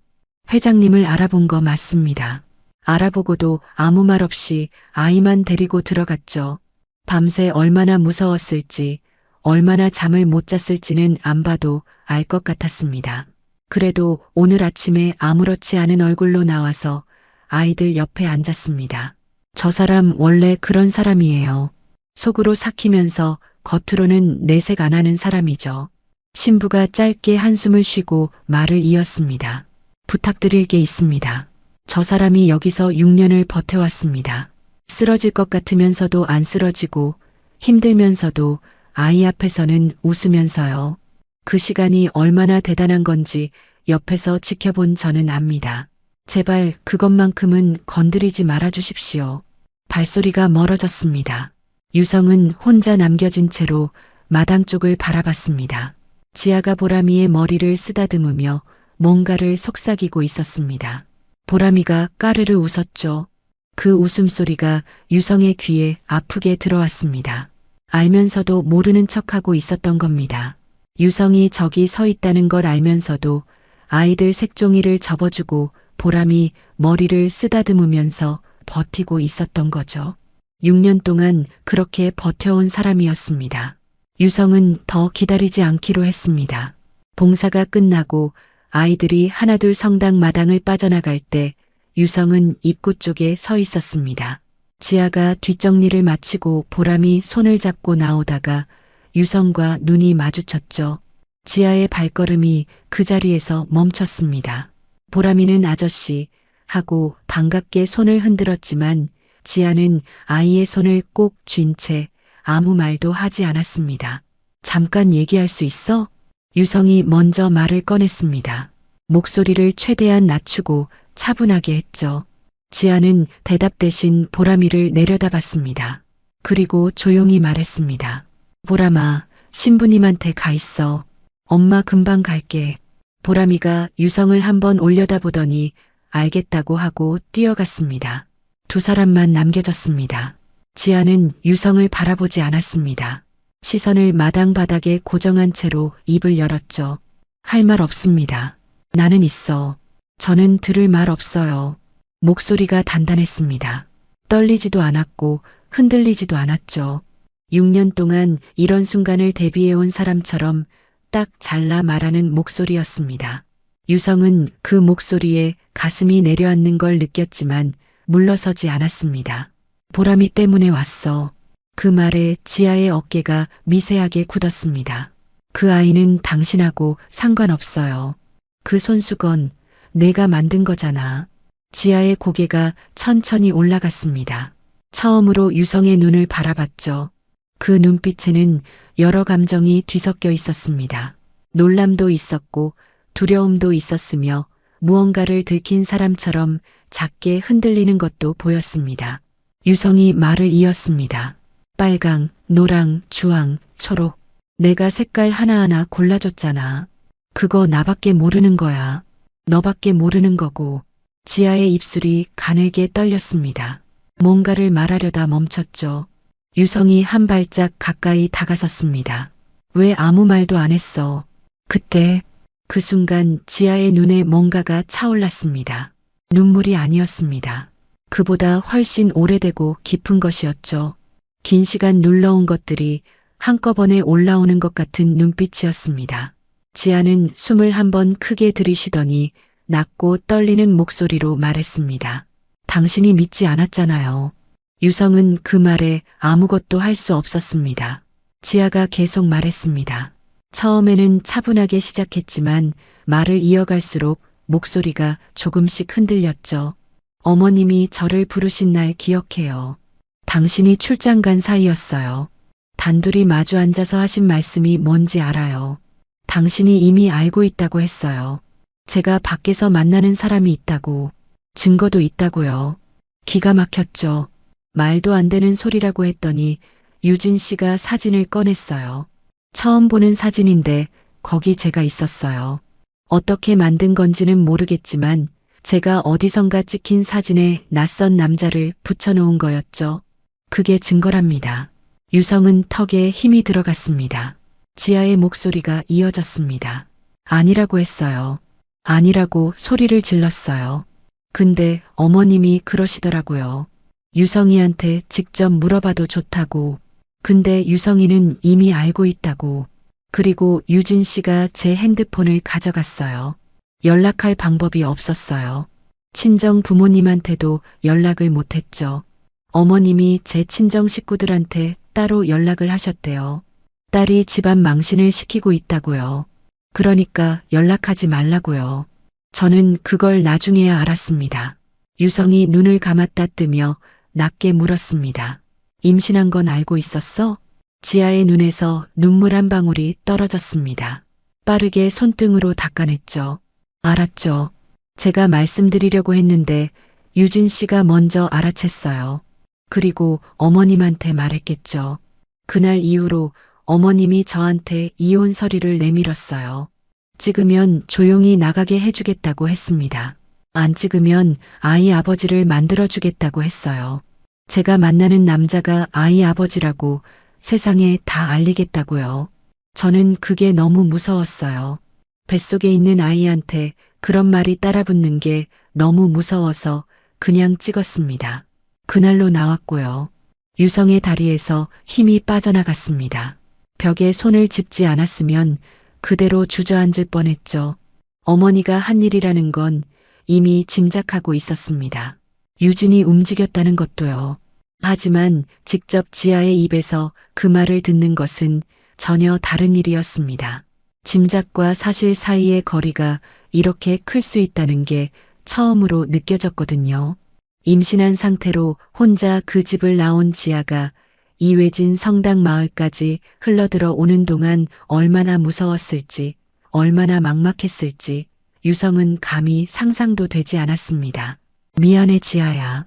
S2: 회장님을 알아본 거 맞습니다. 알아보고도 아무 말 없이 아이만 데리고 들어갔죠. 밤새 얼마나 무서웠을지, 얼마나 잠을 못 잤을지는 안 봐도 알 것 같았습니다. 그래도 오늘 아침에 아무렇지 않은 얼굴로 나와서 아이들 옆에 앉았습니다. 저 사람 원래 그런 사람이에요. 속으로 삭히면서 겉으로는 내색 안 하는 사람이죠. 신부가 짧게 한숨을 쉬고 말을 이었습니다. 부탁드릴 게 있습니다. 저 사람이 여기서 6년을 버텨왔습니다. 쓰러질 것 같으면서도 안 쓰러지고 힘들면서도 아이 앞에서는 웃으면서요. 그 시간이 얼마나 대단한 건지 옆에서 지켜본 저는 압니다. 제발 그것만큼은 건드리지 말아 주십시오. 발소리가 멀어졌습니다. 유성은 혼자 남겨진 채로 마당 쪽을 바라봤습니다. 지아가 보람이의 머리를 쓰다듬으며 뭔가를 속삭이고 있었습니다. 보람이가 까르르 웃었죠. 그 웃음소리가 유성의 귀에 아프게 들어왔습니다. 알면서도 모르는 척하고 있었던 겁니다. 유성이 저기 서 있다는 걸 알면서도 아이들 색종이를 접어주고 보람이 머리를 쓰다듬으면서 버티고 있었던 거죠. 6년 동안 그렇게 버텨온 사람이었습니다. 유성은 더 기다리지 않기로 했습니다. 봉사가 끝나고 아이들이 하나둘 성당 마당을 빠져나갈 때 유성은 입구 쪽에 서 있었습니다. 지아가 뒷정리를 마치고 보람이 손을 잡고 나오다가 유성과 눈이 마주쳤죠. 지아의 발걸음이 그 자리에서 멈췄습니다. 보람이는 아저씨 하고 반갑게 손을 흔들었지만 지아는 아이의 손을 꼭 쥔 채 아무 말도 하지 않았습니다. 잠깐 얘기할 수 있어? 유성이 먼저 말을 꺼냈습니다. 목소리를 최대한 낮추고 차분하게 했죠. 지아는 대답 대신 보람이를 내려다봤습니다. 그리고 조용히 말했습니다. 보람아, 신부님한테 가 있어. 엄마 금방 갈게. 보람이가 유성을 한번 올려다보더니 알겠다고 하고 뛰어갔습니다. 두 사람만 남겨졌습니다. 지아는 유성을 바라보지 않았습니다. 시선을 마당 바닥에 고정한 채로 입을 열었죠. 할 말 없습니다. 나는 있어. 저는 들을 말 없어요. 목소리가 단단했습니다. 떨리지도 않았고 흔들리지도 않았죠. 6년 동안 이런 순간을 대비해온 사람처럼 딱 잘라 말하는 목소리였습니다. 유성은 그 목소리에 가슴이 내려앉는 걸 느꼈지만 물러서지 않았습니다. 보람이 때문에 왔어. 그 말에 지아의 어깨가 미세하게 굳었습니다. 그 아이는 당신하고 상관없어요. 그 손수건 내가 만든 거잖아. 지아의 고개가 천천히 올라갔습니다. 처음으로 유성의 눈을 바라봤죠. 그 눈빛에는 여러 감정이 뒤섞여 있었습니다. 놀람도 있었고 두려움도 있었으며 무언가를 들킨 사람처럼 작게 흔들리는 것도 보였습니다. 유성이 말을 이었습니다. 빨강, 노랑, 주황, 초록. 내가 색깔 하나하나 골라줬잖아. 그거 나밖에 모르는 거야. 너밖에 모르는 거고. 지아의 입술이 가늘게 떨렸습니다. 뭔가를 말하려다 멈췄죠. 유성이 한 발짝 가까이 다가섰습니다. 왜 아무 말도 안 했어? 그때 그 순간 지아의 눈에 뭔가가 차올랐습니다. 눈물이 아니었습니다. 그보다 훨씬 오래되고 깊은 것이었죠. 긴 시간 눌러온 것들이 한꺼번에 올라오는 것 같은 눈빛이었습니다. 지아는 숨을 한번 크게 들이쉬더니 낮고 떨리는 목소리로 말했습니다. 당신이 믿지 않았잖아요. 유성은 그 말에 아무것도 할 수 없었습니다. 지아가 계속 말했습니다. 처음에는 차분하게 시작했지만 말을 이어갈수록 목소리가 조금씩 흔들렸죠. 어머님이 저를 부르신 날 기억해요. 당신이 출장 간 사이였어요. 단둘이 마주 앉아서 하신 말씀이 뭔지 알아요. 당신이 이미 알고 있다고 했어요. 제가 밖에서 만나는 사람이 있다고. 증거도 있다고요. 기가 막혔죠. 말도 안 되는 소리라고 했더니 유진 씨가 사진을 꺼냈어요. 처음 보는 사진인데 거기 제가 있었어요. 어떻게 만든 건지는 모르겠지만 제가 어디선가 찍힌 사진에 낯선 남자를 붙여놓은 거였죠. 그게 증거랍니다. 유성은 턱에 힘이 들어갔습니다. 지아의 목소리가 이어졌습니다. 아니라고 했어요. 아니라고 소리를 질렀어요. 근데 어머님이 그러시더라고요. 유성이한테 직접 물어봐도 좋다고. 근데 유성이는 이미 알고 있다고. 그리고 유진 씨가 제 핸드폰을 가져갔어요. 연락할 방법이 없었어요. 친정 부모님한테도 연락을 못했죠. 어머님이 제 친정 식구들한테 따로 연락을 하셨대요. 딸이 집안 망신을 시키고 있다고요. 그러니까 연락하지 말라고요. 저는 그걸 나중에야 알았습니다. 유성이 눈을 감았다 뜨며 낮게 물었습니다. 임신한 건 알고 있었어? 지아의 눈에서 눈물 한 방울이 떨어졌습니다. 빠르게 손등으로 닦아냈죠. 알았죠. 제가 말씀드리려고 했는데 유진 씨가 먼저 알아챘어요. 그리고 어머님한테 말했겠죠. 그날 이후로 어머님이 저한테 이혼 서류를 내밀었어요. 찍으면 조용히 나가게 해주겠다고 했습니다. 안 찍으면 아이 아버지를 만들어주겠다고 했어요. 제가 만나는 남자가 아이 아버지라고 세상에 다 알리겠다고요. 저는 그게 너무 무서웠어요. 뱃속에 있는 아이한테 그런 말이 따라붙는 게 너무 무서워서 그냥 찍었습니다. 그날로 나왔고요. 유성의 다리에서 힘이 빠져나갔습니다. 벽에 손을 짚지 않았으면 그대로 주저앉을 뻔했죠. 어머니가 한 일이라는 건 이미 짐작하고 있었습니다. 유진이 움직였다는 것도요. 하지만 직접 지아의 입에서 그 말을 듣는 것은 전혀 다른 일이었습니다. 짐작과 사실 사이의 거리가 이렇게 클 수 있다는 게 처음으로 느껴졌거든요. 임신한 상태로 혼자 그 집을 나온 지아가 이외진 성당 마을까지 흘러들어 오는 동안 얼마나 무서웠을지, 얼마나 막막했을지 유성은 감히 상상도 되지 않았습니다. 미안해 지아야.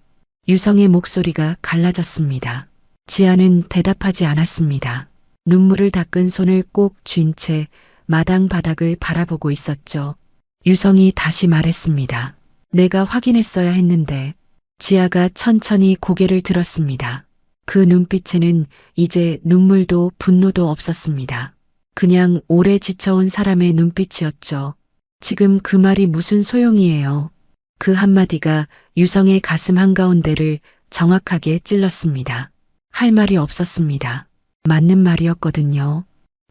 S2: 유성의 목소리가 갈라졌습니다. 지아는 대답하지 않았습니다. 눈물을 닦은 손을 꼭 쥔 채 마당 바닥을 바라보고 있었죠. 유성이 다시 말했습니다. 내가 확인했어야 했는데. 지아가 천천히 고개를 들었습니다. 그 눈빛에는 이제 눈물도 분노도 없었습니다. 그냥 오래 지쳐온 사람의 눈빛이었죠. 지금 그 말이 무슨 소용이에요. 그 한마디가 유성의 가슴 한가운데를 정확하게 찔렀습니다. 할 말이 없었습니다. 맞는 말이었거든요.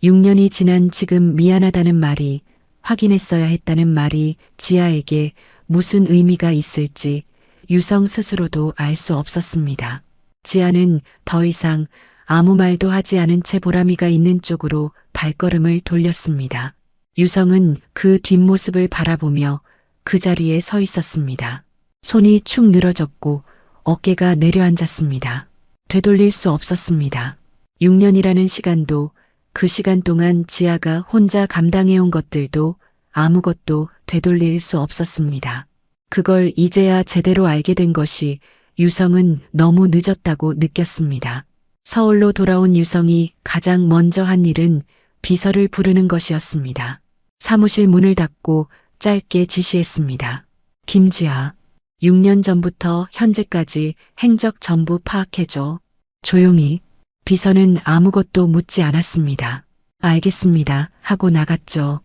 S2: 6년이 지난 지금 미안하다는 말이, 확인했어야 했다는 말이 지아에게 무슨 의미가 있을지 유성 스스로도 알 수 없었습니다. 지아는 더 이상 아무 말도 하지 않은 채 보람이가 있는 쪽으로 발걸음을 돌렸습니다. 유성은 그 뒷모습을 바라보며 그 자리에 서 있었습니다. 손이 축 늘어졌고 어깨가 내려앉았습니다. 되돌릴 수 없었습니다. 6년이라는 시간도, 그 시간 동안 지아가 혼자 감당해온 것들도 아무것도 되돌릴 수 없었습니다. 그걸 이제야 제대로 알게 된 것이 유성은 너무 늦었다고 느꼈습니다. 서울로 돌아온 유성이 가장 먼저 한 일은 비서를 부르는 것이었습니다. 사무실 문을 닫고 짧게 지시했습니다. 김지아, 6년 전부터 현재까지 행적 전부 파악해줘. 조용히. 비서는 아무것도 묻지 않았습니다. 알겠습니다. 하고 나갔죠.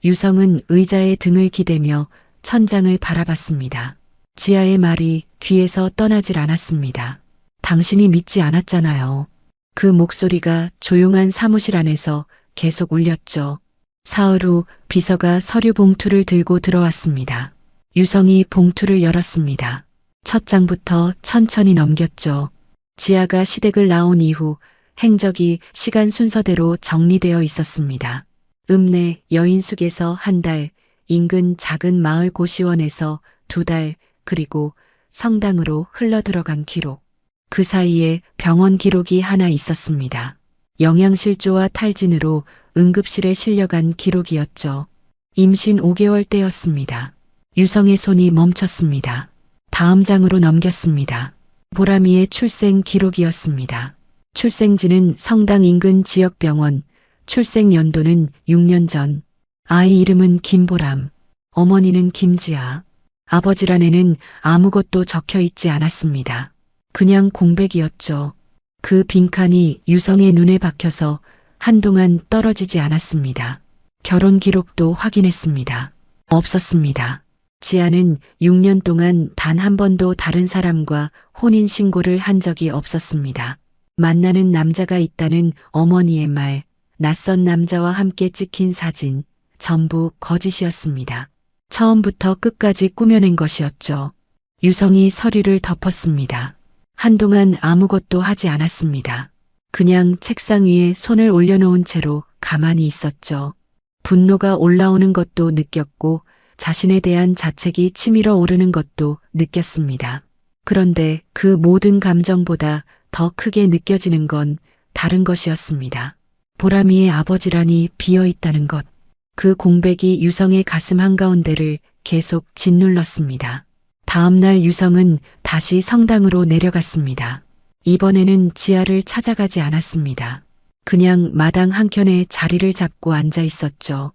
S2: 유성은 의자에 등을 기대며 천장을 바라봤습니다. 지아의 말이 귀에서 떠나질 않았습니다. 당신이 믿지 않았잖아요. 그 목소리가 조용한 사무실 안에서 계속 울렸죠. 사흘 후 비서가 서류 봉투를 들고 들어왔습니다. 유성이 봉투를 열었습니다. 첫 장부터 천천히 넘겼죠. 지아가 시댁을 나온 이후 행적이 시간 순서대로 정리되어 있었습니다. 읍내 여인숙에서 한 달, 인근 작은 마을 고시원에서 2달, 그리고 성당으로 흘러들어간 기록. 그 사이에 병원 기록이 하나 있었습니다. 영양실조와 탈진으로 응급실에 실려간 기록이었죠. 임신 5개월 때였습니다. 유성의 손이 멈췄습니다. 다음 장으로 넘겼습니다. 보람이의 출생 기록이었습니다. 출생지는 성당 인근 지역병원, 출생 연도는 6년 전. 아이 이름은 김보람, 어머니는 김지아. 아버지란에는 아무것도 적혀 있지 않았습니다. 그냥 공백이었죠. 그 빈칸이 유성의 눈에 박혀서 한동안 떨어지지 않았습니다. 결혼 기록도 확인했습니다. 없었습니다. 지아는 6년 동안 단 한 번도 다른 사람과 혼인신고를 한 적이 없었습니다. 만나는 남자가 있다는 어머니의 말, 낯선 남자와 함께 찍힌 사진, 전부 거짓이었습니다. 처음부터 끝까지 꾸며낸 것이었죠. 유성이 서류를 덮었습니다. 한동안 아무것도 하지 않았습니다. 그냥 책상 위에 손을 올려놓은 채로 가만히 있었죠. 분노가 올라오는 것도 느꼈고 자신에 대한 자책이 치밀어 오르는 것도 느꼈습니다. 그런데 그 모든 감정보다 더 크게 느껴지는 건 다른 것이었습니다. 보람이의 아버지란이 비어 있다는 것. 그 공백이 유성의 가슴 한가운데를 계속 짓눌렀습니다. 다음 날 유성은 다시 성당으로 내려갔습니다. 이번에는 지아를 찾아가지 않았습니다. 그냥 마당 한켠에 자리를 잡고 앉아 있었죠.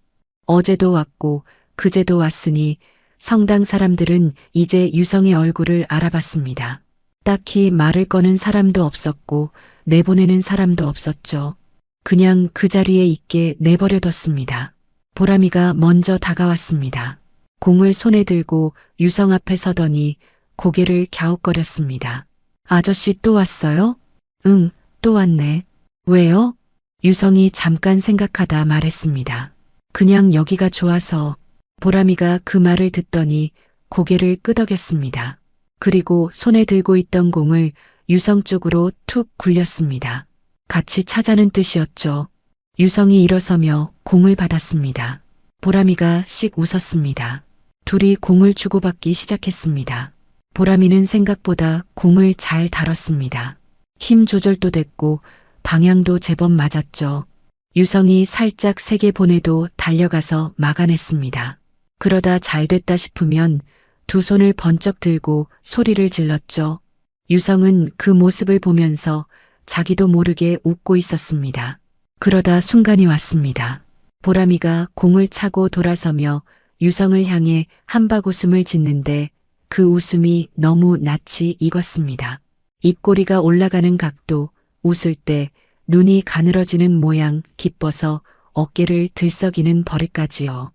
S2: 어제도 왔고 그제도 왔으니 성당 사람들은 이제 유성의 얼굴을 알아봤습니다. 딱히 말을 거는 사람도 없었고 내보내는 사람도 없었죠. 그냥 그 자리에 있게 내버려뒀습니다. 보람이가 먼저 다가왔습니다. 공을 손에 들고 유성 앞에 서더니 고개를 갸웃거렸습니다. 아저씨 또 왔어요? 응, 또 왔네. 왜요? 유성이 잠깐 생각하다 말했습니다. 그냥 여기가 좋아서. 보람이가 그 말을 듣더니 고개를 끄덕였습니다. 그리고 손에 들고 있던 공을 유성 쪽으로 툭 굴렸습니다. 같이 차자는 뜻이었죠. 유성이 일어서며 공을 받았습니다. 보람이가 씩 웃었습니다. 둘이 공을 주고받기 시작했습니다. 보람이는 생각보다 공을 잘 다뤘습니다. 힘 조절도 됐고 방향도 제법 맞았죠. 유성이 살짝 세게 보내도 달려가서 막아냈습니다. 그러다 잘 됐다 싶으면 두 손을 번쩍 들고 소리를 질렀죠. 유성은 그 모습을 보면서 자기도 모르게 웃고 있었습니다. 그러다 순간이 왔습니다. 보람이가 공을 차고 돌아서며 유성을 향해 한박웃음을 짓는데 그 웃음이 너무 낯이 익었습니다. 입꼬리가 올라가는 각도, 웃을 때 눈이 가늘어지는 모양, 기뻐서 어깨를 들썩이는 버릇까지요.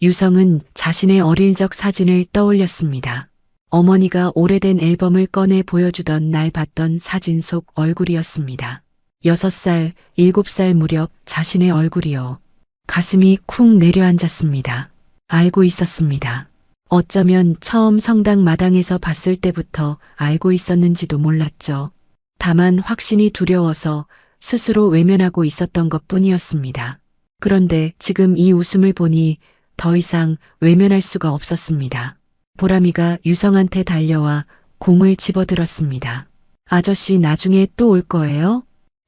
S2: 유성은 자신의 어릴 적 사진을 떠올렸습니다. 어머니가 오래된 앨범을 꺼내 보여주던 날 봤던 사진 속 얼굴이었습니다. 6살, 7살 무렵 자신의 얼굴이요. 가슴이 쿵 내려앉았습니다. 알고 있었습니다. 어쩌면 처음 성당 마당에서 봤을 때부터 알고 있었는지도 몰랐죠. 다만 확신이 두려워서 스스로 외면하고 있었던 것뿐이었습니다. 그런데 지금 이 웃음을 보니 더 이상 외면할 수가 없었습니다. 보람이가 유성한테 달려와 공을 집어들었습니다. 아저씨 나중에 또 올 거예요?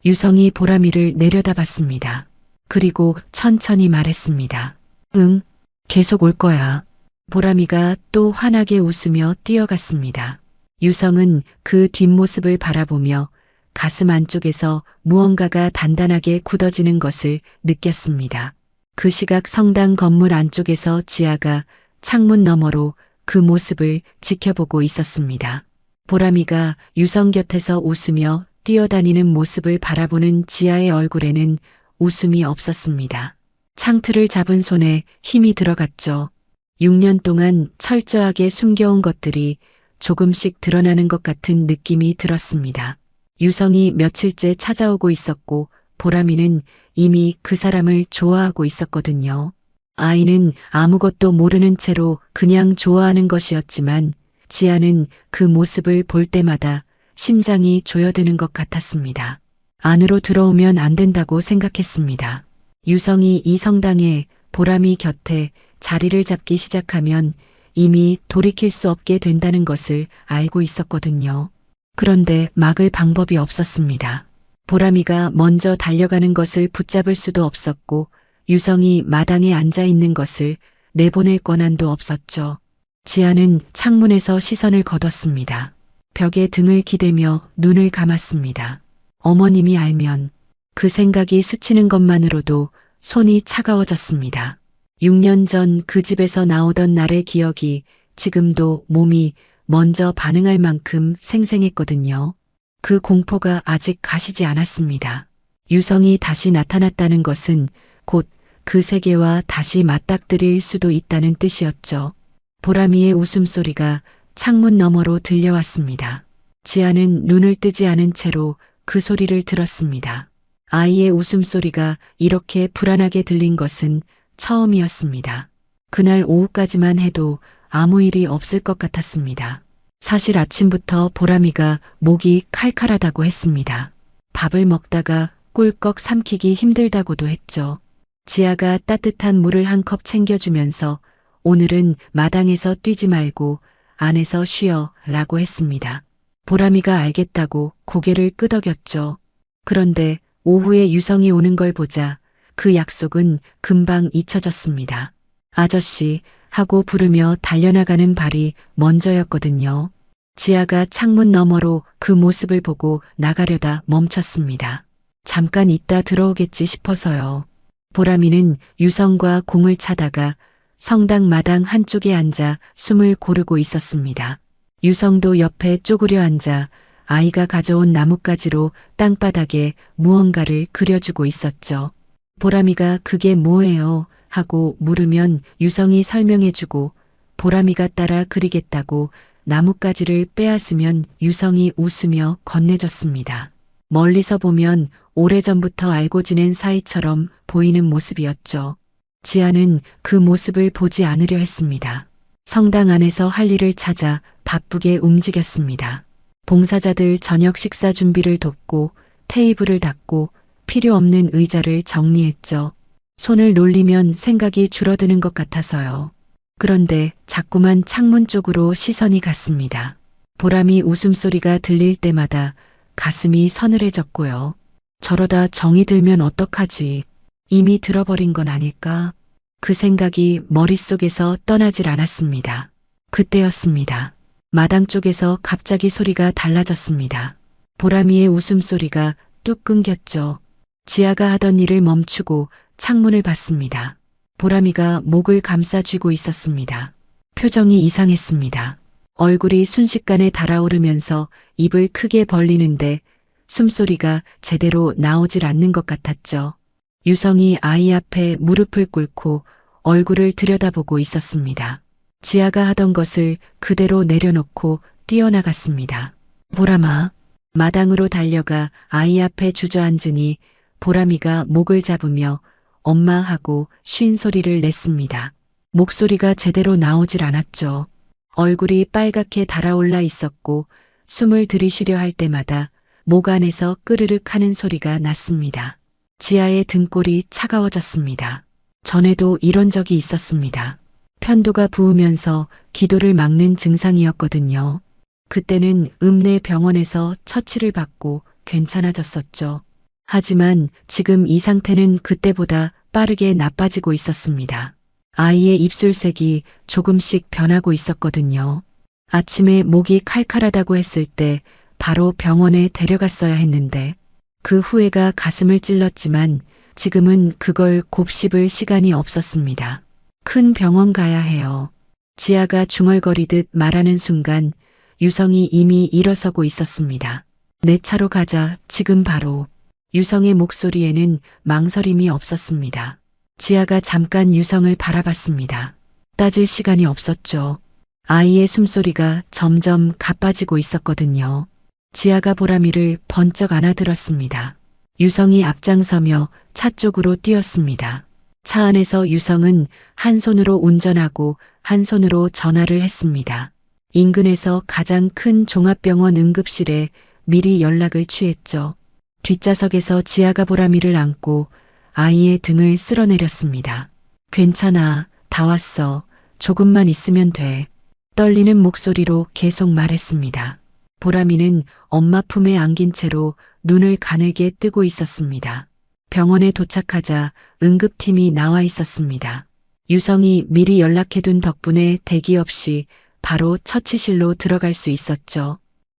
S2: 유성이 보람이를 내려다봤습니다. 그리고 천천히 말했습니다. 응, 계속 올 거야. 보람이가 또 환하게 웃으며 뛰어갔습니다. 유성은 그 뒷모습을 바라보며 가슴 안쪽에서 무언가가 단단하게 굳어지는 것을 느꼈습니다. 그 시각 성당 건물 안쪽에서 지아가 창문 너머로 그 모습을 지켜보고 있었습니다. 보람이가 유성 곁에서 웃으며 뛰어다니는 모습을 바라보는 지아의 얼굴에는 웃음이 없었습니다. 창틀을 잡은 손에 힘이 들어갔죠. 6년 동안 철저하게 숨겨온 것들이 조금씩 드러나는 것 같은 느낌이 들었습니다. 유성이 며칠째 찾아오고 있었고 보람이는 이미 그 사람을 좋아하고 있었거든요. 아이는 아무것도 모르는 채로 그냥 좋아하는 것이었지만 지아는 그 모습을 볼 때마다 심장이 조여드는 것 같았습니다. 안으로 들어오면 안 된다고 생각했습니다. 유성이 이 성당에 보람이 곁에 자리를 잡기 시작하면 이미 돌이킬 수 없게 된다는 것을 알고 있었거든요. 그런데 막을 방법이 없었습니다. 보람이가 먼저 달려가는 것을 붙잡을 수도 없었고 유성이 마당에 앉아 있는 것을 내보낼 권한도 없었죠. 지아는 창문에서 시선을 거뒀습니다. 벽에 등을 기대며 눈을 감았습니다. 어머님이 알면 그 생각이 스치는 것만으로도 손이 차가워졌습니다. 6년 전 그 집에서 나오던 날의 기억이 지금도 몸이 먼저 반응할 만큼 생생했거든요. 그 공포가 아직 가시지 않았습니다. 유성이 다시 나타났다는 것은 곧 그 세계와 다시 맞닥뜨릴 수도 있다는 뜻이었죠. 보람이의 웃음소리가 창문 너머로 들려왔습니다. 지아는 눈을 뜨지 않은 채로 그 소리를 들었습니다. 아이의 웃음소리가 이렇게 불안하게 들린 것은 처음이었습니다. 그날 오후까지만 해도 아무 일이 없을 것 같았습니다. 사실 아침부터 보람이가 목이 칼칼하다고 했습니다. 밥을 먹다가 꿀꺽 삼키기 힘들다고도 했죠. 지아가 따뜻한 물을 한 컵 챙겨주면서 오늘은 마당에서 뛰지 말고 안에서 쉬어 라고 했습니다. 보람이가 알겠다고 고개를 끄덕였죠. 그런데 오후에 유성이 오는 걸 보자 그 약속은 금방 잊혀졌습니다. 아저씨 하고 부르며 달려나가는 발이 먼저였거든요. 지아가 창문 너머로 그 모습을 보고 나가려다 멈췄습니다. 잠깐 있다 들어오겠지 싶어서요. 보람이는 유성과 공을 차다가 성당 마당 한쪽에 앉아 숨을 고르고 있었습니다. 유성도 옆에 쪼그려 앉아 아이가 가져온 나뭇가지로 땅바닥에 무언가를 그려주고 있었죠. 보람이가 그게 뭐예요? 하고 물으면 유성이 설명해주고 보람이가 따라 그리겠다고 나뭇가지를 빼앗으면 유성이 웃으며 건네줬습니다. 멀리서 보면 오래전부터 알고 지낸 사이처럼 보이는 모습이었죠. 지아는 그 모습을 보지 않으려 했습니다. 성당 안에서 할 일을 찾아 바쁘게 움직였습니다. 봉사자들 저녁 식사 준비를 돕고 테이블을 닦고 필요 없는 의자를 정리했죠. 손을 놀리면 생각이 줄어드는 것 같아서요. 그런데 자꾸만 창문 쪽으로 시선이 갔습니다. 보람이 웃음소리가 들릴 때마다 가슴이 서늘해졌고요. 저러다 정이 들면 어떡하지? 이미 들어버린 건 아닐까? 그 생각이 머릿속에서 떠나질 않았습니다. 그때였습니다. 마당 쪽에서 갑자기 소리가 달라졌습니다. 보람이의 웃음소리가 뚝 끊겼죠. 지아가 하던 일을 멈추고 창문을 봤습니다. 보람이가 목을 감싸 쥐고 있었습니다. 표정이 이상했습니다. 얼굴이 순식간에 달아오르면서 입을 크게 벌리는데 숨소리가 제대로 나오질 않는 것 같았죠. 유성이 아이 앞에 무릎을 꿇고 얼굴을 들여다보고 있었습니다. 지아가 하던 것을 그대로 내려놓고 뛰어나갔습니다. 보람아. 마당으로 달려가 아이 앞에 주저앉으니 보람이가 목을 잡으며 엄마 하고 쉰 소리를 냈습니다. 목소리가 제대로 나오질 않았죠. 얼굴이 빨갛게 달아올라 있었고 숨을 들이쉬려 할 때마다 목 안에서 끄르륵 하는 소리가 났습니다. 지아의 등골이 차가워졌습니다. 전에도 이런 적이 있었습니다. 편도가 부으면서 기도를 막는 증상이었거든요. 그때는 읍내 병원에서 처치를 받고 괜찮아졌었죠. 하지만 지금 이 상태는 그때보다 빠르게 나빠지고 있었습니다. 아이의 입술색이 조금씩 변하고 있었거든요. 아침에 목이 칼칼하다고 했을 때 바로 병원에 데려갔어야 했는데 그 후회가 가슴을 찔렀지만 지금은 그걸 곱씹을 시간이 없었습니다. 큰 병원 가야 해요. 지아가 중얼거리듯 말하는 순간 유성이 이미 일어서고 있었습니다. 내 차로 가자, 지금 바로. 유성의 목소리에는 망설임이 없었습니다. 지아가 잠깐 유성을 바라봤습니다. 따질 시간이 없었죠. 아이의 숨소리가 점점 가빠지고 있었거든요. 지아가 보람이를 번쩍 안아들었습니다. 유성이 앞장서며 차 쪽으로 뛰었습니다. 차 안에서 유성은 한 손으로 운전하고 한 손으로 전화를 했습니다. 인근에서 가장 큰 종합병원 응급실에 미리 연락을 취했죠. 뒷좌석에서 지아가 보람이를 안고 아이의 등을 쓸어내렸습니다. 괜찮아, 다 왔어. 조금만 있으면 돼. 떨리는 목소리로 계속 말했습니다. 보람이는 엄마 품에 안긴 채로 눈을 가늘게 뜨고 있었습니다. 병원에 도착하자 응급팀이 나와 있었습니다. 유성이 미리 연락해둔 덕분에 대기 없이 바로 처치실로 들어갈 수 있었죠.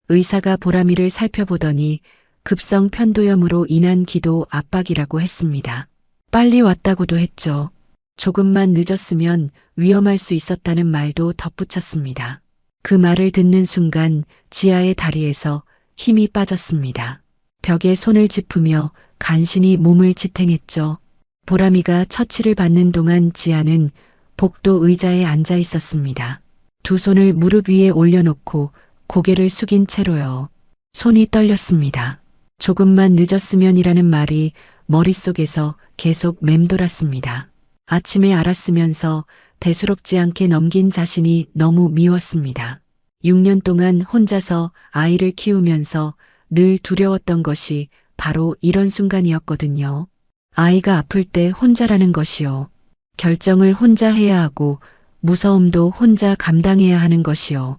S2: 의사가 보람이를 살펴보더니 급성 편도염으로 인한 기도 압박이라고 했습니다. 빨리 왔다고도 했죠. 조금만 늦었으면 위험할 수 있었다는 말도 덧붙였습니다. 그 말을 듣는 순간 지아의 다리에서 힘이 빠졌습니다. 벽에 손을 짚으며 간신히 몸을 지탱했죠. 보람이가 처치를 받는 동안 지아는 복도 의자에 앉아 있었습니다. 두 손을 무릎 위에 올려놓고 고개를 숙인 채로요. 손이 떨렸습니다. 조금만 늦었으면이라는 말이 머릿속에서 계속 맴돌았습니다. 아침에 알았으면서 대수롭지 않게 넘긴 자신이 너무 미웠습니다. 6년 동안 혼자서 아이를 키우면서 늘 두려웠던 것이 바로 이런 순간이었거든요. 아이가 아플 때 혼자라는 것이요. 결정을 혼자 해야 하고 무서움도 혼자 감당해야 하는 것이요.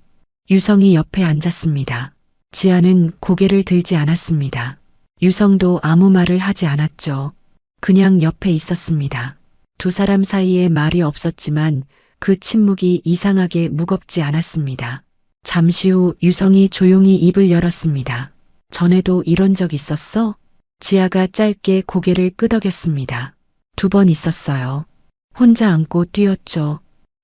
S2: 유성이 옆에 앉았습니다. 지아는 고개를 들지 않았습니다. 유성도 아무 말을 하지 않았죠. 그냥 옆에 있었습니다. 두 사람 사이에 말이 없었지만 그 침묵이 이상하게 무겁지 않았습니다. 잠시 후 유성이 조용히 입을 열었습니다. 전에도 이런 적 있었어? 지아가 짧게 고개를 끄덕였습니다. 2번 있었어요. 혼자 안고 뛰었죠.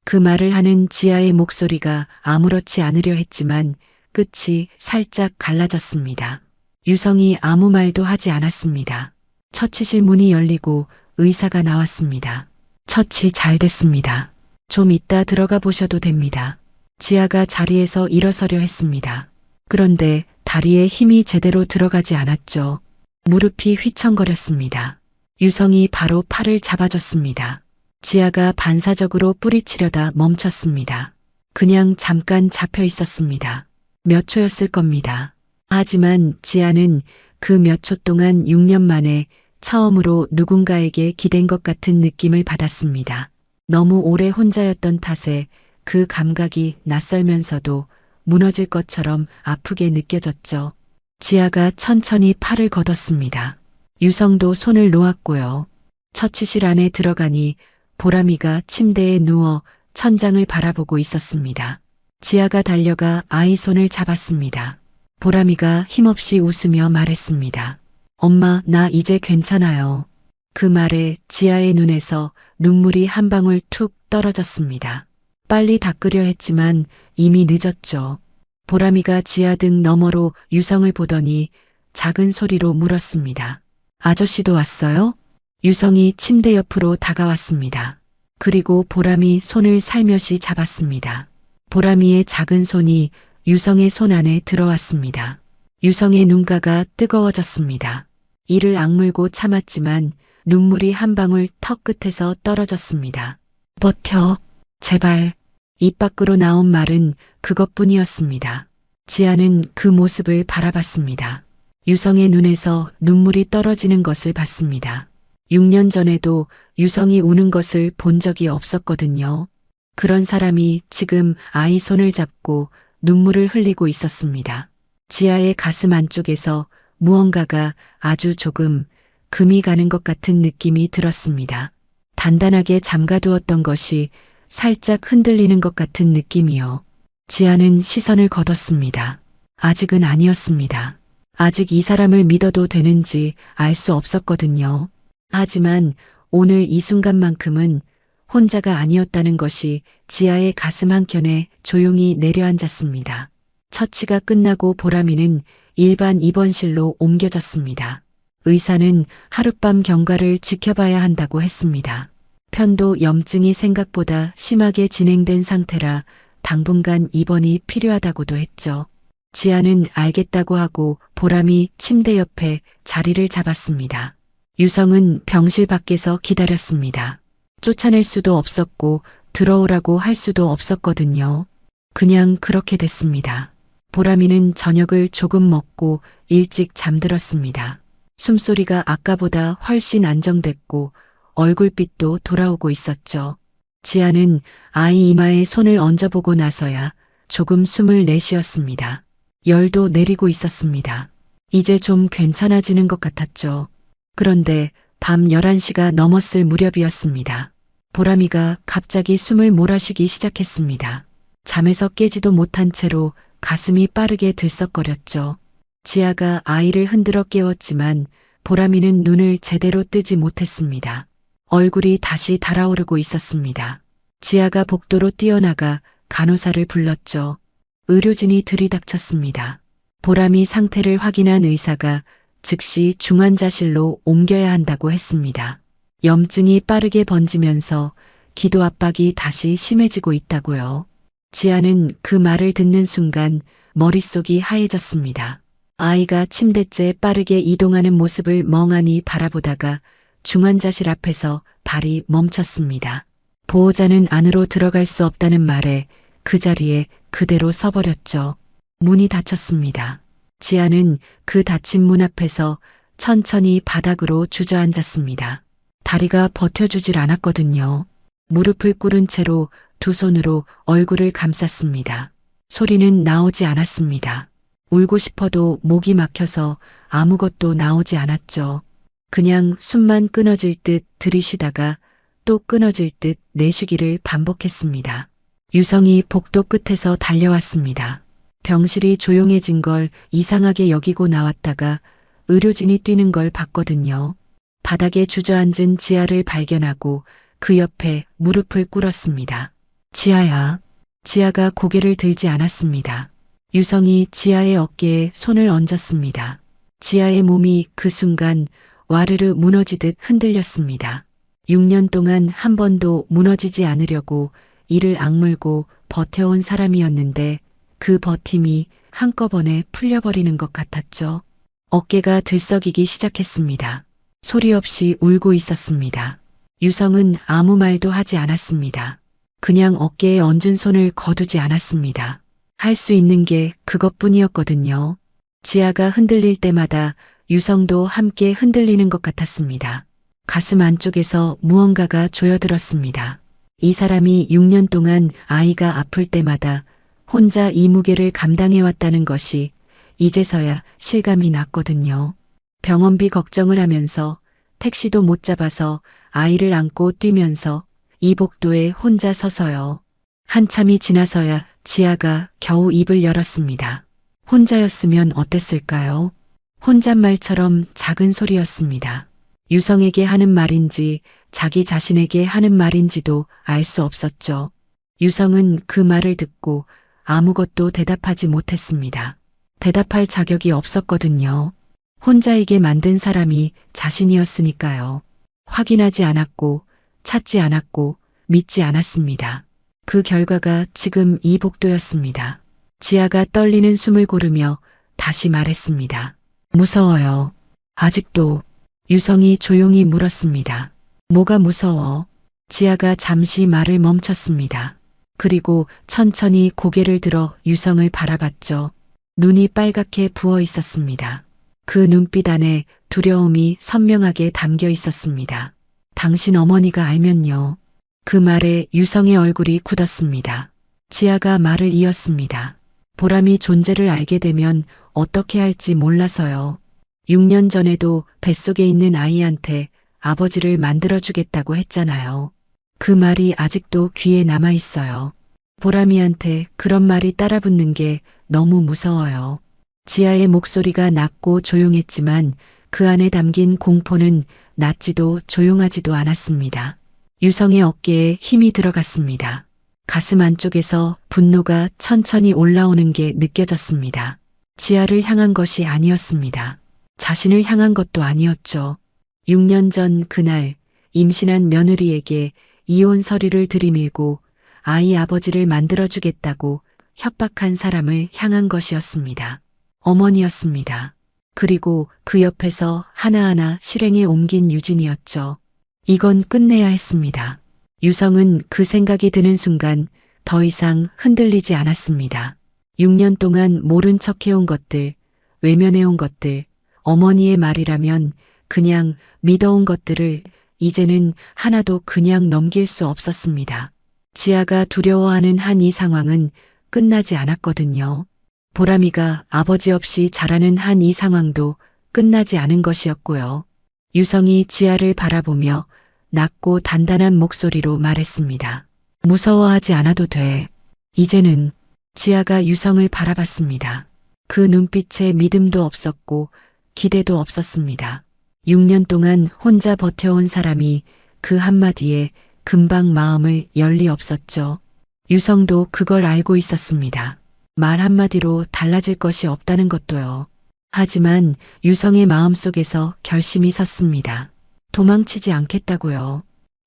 S2: 그 말을 하는 지아의 목소리가 아무렇지 않으려 했지만 끝이 살짝 갈라졌습니다. 유성이 아무 말도 하지 않았습니다. 처치실 문이 열리고 의사가 나왔습니다. 처치 잘 됐습니다. 좀 이따 들어가 보셔도 됩니다. 지아가 자리에서 일어서려 했습니다. 그런데 다리에 힘이 제대로 들어가지 않았죠. 무릎이 휘청거렸습니다. 유성이 바로 팔을 잡아줬습니다. 지아가 반사적으로 뿌리치려다 멈췄습니다. 그냥 잠깐 잡혀 있었습니다. 몇 초였을 겁니다. 하지만 지아는 그 몇 초 동안 6년 만에 처음으로 누군가에게 기댄 것 같은 느낌을 받았습니다. 너무 오래 혼자였던 탓에 그 감각이 낯설면서도 무너질 것처럼 아프게 느껴졌죠. 지아가 천천히 팔을 걷었습니다. 유성도 손을 놓았고요. 처치실 안에 들어가니 보람이가 침대에 누워 천장을 바라보고 있었습니다. 지아가 달려가 아이 손을 잡았습니다. 보람이가 힘없이 웃으며 말했습니다. 엄마, 나 이제 괜찮아요. 그 말에 지아의 눈에서 눈물이 한 방울 툭 떨어졌습니다. 빨리 닦으려 했지만 이미 늦었죠. 보람이가 지아 등 너머로 유성을 보더니 작은 소리로 물었습니다. 아저씨도 왔어요? 유성이 침대 옆으로 다가왔습니다. 그리고 보람이 손을 살며시 잡았습니다. 보람이의 작은 손이 유성의 손 안에 들어왔습니다. 유성의 눈가가 뜨거워졌습니다. 이를 악물고 참았지만 눈물이 한 방울 턱 끝에서 떨어졌습니다. 버텨, 제발. 입 밖으로 나온 말은 그것뿐이었습니다. 지아는 그 모습을 바라봤습니다. 유성의 눈에서 눈물이 떨어지는 것을 봤습니다. 6년 전에도 유성이 우는 것을 본 적이 없었거든요. 그런 사람이 지금 아이 손을 잡고 눈물을 흘리고 있었습니다. 지아의 가슴 안쪽에서 무언가가 아주 조금 금이 가는 것 같은 느낌이 들었습니다. 단단하게 잠가두었던 것이 살짝 흔들리는 것 같은 느낌이요. 지아는 시선을 걷었습니다. 아직은 아니었습니다. 아직 이 사람을 믿어도 되는지 알 수 없었거든요. 하지만 오늘 이 순간만큼은 혼자가 아니었다는 것이 지아의 가슴 한켠에 조용히 내려앉았습니다. 처치가 끝나고 보람이는 일반 입원실로 옮겨졌습니다. 의사는 하룻밤 경과를 지켜봐야 한다고 했습니다. 편도 염증이 생각보다 심하게 진행된 상태라 당분간 입원이 필요하다고도 했죠. 지아는 알겠다고 하고 보람이 침대 옆에 자리를 잡았습니다. 유성은 병실 밖에서 기다렸습니다. 쫓아낼 수도 없었고 들어오라고 할 수도 없었거든요. 그냥 그렇게 됐습니다. 보람이는 저녁을 조금 먹고 일찍 잠들었습니다. 숨소리가 아까보다 훨씬 안정됐고 얼굴빛도 돌아오고 있었죠. 지아는 아이 이마에 손을 얹어보고 나서야 조금 숨을 내쉬었습니다. 열도 내리고 있었습니다. 이제 좀 괜찮아지는 것 같았죠. 그런데 밤 11시가 넘었을 무렵이었습니다. 보람이가 갑자기 숨을 몰아쉬기 시작했습니다. 잠에서 깨지도 못한 채로 가슴이 빠르게 들썩거렸죠. 지아가 아이를 흔들어 깨웠지만 보람이는 눈을 제대로 뜨지 못했습니다. 얼굴이 다시 달아오르고 있었습니다. 지아가 복도로 뛰어나가 간호사를 불렀죠. 의료진이 들이닥쳤습니다. 보람이 상태를 확인한 의사가 즉시 중환자실로 옮겨야 한다고 했습니다. 염증이 빠르게 번지면서 기도 압박이 다시 심해지고 있다고요. 지아는 그 말을 듣는 순간 머릿속이 하얘졌습니다. 아이가 침대째 빠르게 이동하는 모습을 멍하니 바라보다가 중환자실 앞에서 발이 멈췄습니다. 보호자는 안으로 들어갈 수 없다는 말에 그 자리에 그대로 서버렸죠. 문이 닫혔습니다. 지아는 그 닫힌 문 앞에서 천천히 바닥으로 주저앉았습니다. 다리가 버텨주질 않았거든요. 무릎을 꿇은 채로 두 손으로 얼굴을 감쌌습니다. 소리는 나오지 않았습니다. 울고 싶어도 목이 막혀서 아무것도 나오지 않았죠. 그냥 숨만 끊어질 듯 들이쉬다가 또 끊어질 듯 내쉬기를 반복했습니다. 유성이 복도 끝에서 달려왔습니다. 병실이 조용해진 걸 이상하게 여기고 나왔다가 의료진이 뛰는 걸 봤거든요. 바닥에 주저앉은 지아를 발견하고 그 옆에 무릎을 꿇었습니다. 지아야. 지아가 고개를 들지 않았습니다. 유성이 지아의 어깨에 손을 얹었습니다. 지아의 몸이 그 순간 와르르 무너지듯 흔들렸습니다. 6년 동안 한 번도 무너지지 않으려고 이를 악물고 버텨온 사람이었는데 그 버팀이 한꺼번에 풀려버리는 것 같았죠. 어깨가 들썩이기 시작했습니다. 소리 없이 울고 있었습니다. 유성은 아무 말도 하지 않았습니다. 그냥 어깨에 얹은 손을 거두지 않았습니다. 할 수 있는 게 그것뿐이었거든요. 지아가 흔들릴 때마다 유성도 함께 흔들리는 것 같았습니다. 가슴 안쪽에서 무언가가 조여들었습니다. 이 사람이 6년 동안 아이가 아플 때마다 혼자 이 무게를 감당해왔다는 것이 이제서야 실감이 났거든요. 병원비 걱정을 하면서 택시도 못 잡아서 아이를 안고 뛰면서 이 복도에 혼자 서서요. 한참이 지나서야 지아가 겨우 입을 열었습니다. 혼자였으면 어땠을까요? 혼잣말처럼 작은 소리였습니다. 유성에게 하는 말인지 자기 자신에게 하는 말인지도 알 수 없었죠. 유성은 그 말을 듣고 아무것도 대답하지 못했습니다. 대답할 자격이 없었거든요. 혼자이게 만든 사람이 자신이었으니까요. 확인하지 않았고 찾지 않았고 믿지 않았습니다. 그 결과가 지금 이 복도였습니다. 지아가 떨리는 숨을 고르며 다시 말했습니다. 무서워요. 아직도. 유성이 조용히 물었습니다. 뭐가 무서워? 지아가 잠시 말을 멈췄습니다. 그리고 천천히 고개를 들어 유성을 바라봤죠. 눈이 빨갛게 부어 있었습니다. 그 눈빛 안에 두려움이 선명하게 담겨 있었습니다. 당신 어머니가 알면요. 그 말에 유성의 얼굴이 굳었습니다. 지아가 말을 이었습니다. 보람이 존재를 알게 되면 어떻게 할지 몰라서요. 6년 전에도 뱃속에 있는 아이한테 아버지를 만들어주겠다고 했잖아요. 그 말이 아직도 귀에 남아 있어요. 보람이한테 그런 말이 따라붙는 게 너무 무서워요. 지아의 목소리가 낮고 조용했지만 그 안에 담긴 공포는 낮지도 조용하지도 않았습니다. 유성의 어깨에 힘이 들어갔습니다. 가슴 안쪽에서 분노가 천천히 올라오는 게 느껴졌습니다. 지아를 향한 것이 아니었습니다. 자신을 향한 것도 아니었죠. 6년 전 그날 임신한 며느리에게 이혼 서류를 들이밀고 아이 아버지를 만들어주겠다고 협박한 사람을 향한 것이었습니다. 어머니였습니다. 그리고 그 옆에서 하나하나 실행에 옮긴 유진이었죠. 이건 끝내야 했습니다. 유성은 그 생각이 드는 순간 더 이상 흔들리지 않았습니다. 6년 동안 모른 척해온 것들, 외면해온 것들, 어머니의 말이라면 그냥 믿어온 것들을 이제는 하나도 그냥 넘길 수 없었습니다. 지아가 두려워하는 한 이 상황은 끝나지 않았거든요. 보람이가 아버지 없이 자라는 한 이 상황도 끝나지 않은 것이었고요. 유성이 지아를 바라보며 낮고 단단한 목소리로 말했습니다. 무서워하지 않아도 돼. 이제는. 지아가 유성을 바라봤습니다. 그 눈빛에 믿음도 없었고 기대도 없었습니다. 6년 동안 혼자 버텨온 사람이 그 한마디에 금방 마음을 열 리 없었죠. 유성도 그걸 알고 있었습니다. 말 한마디로 달라질 것이 없다는 것도요. 하지만 유성의 마음속에서 결심이 섰습니다. 도망치지 않겠다고요.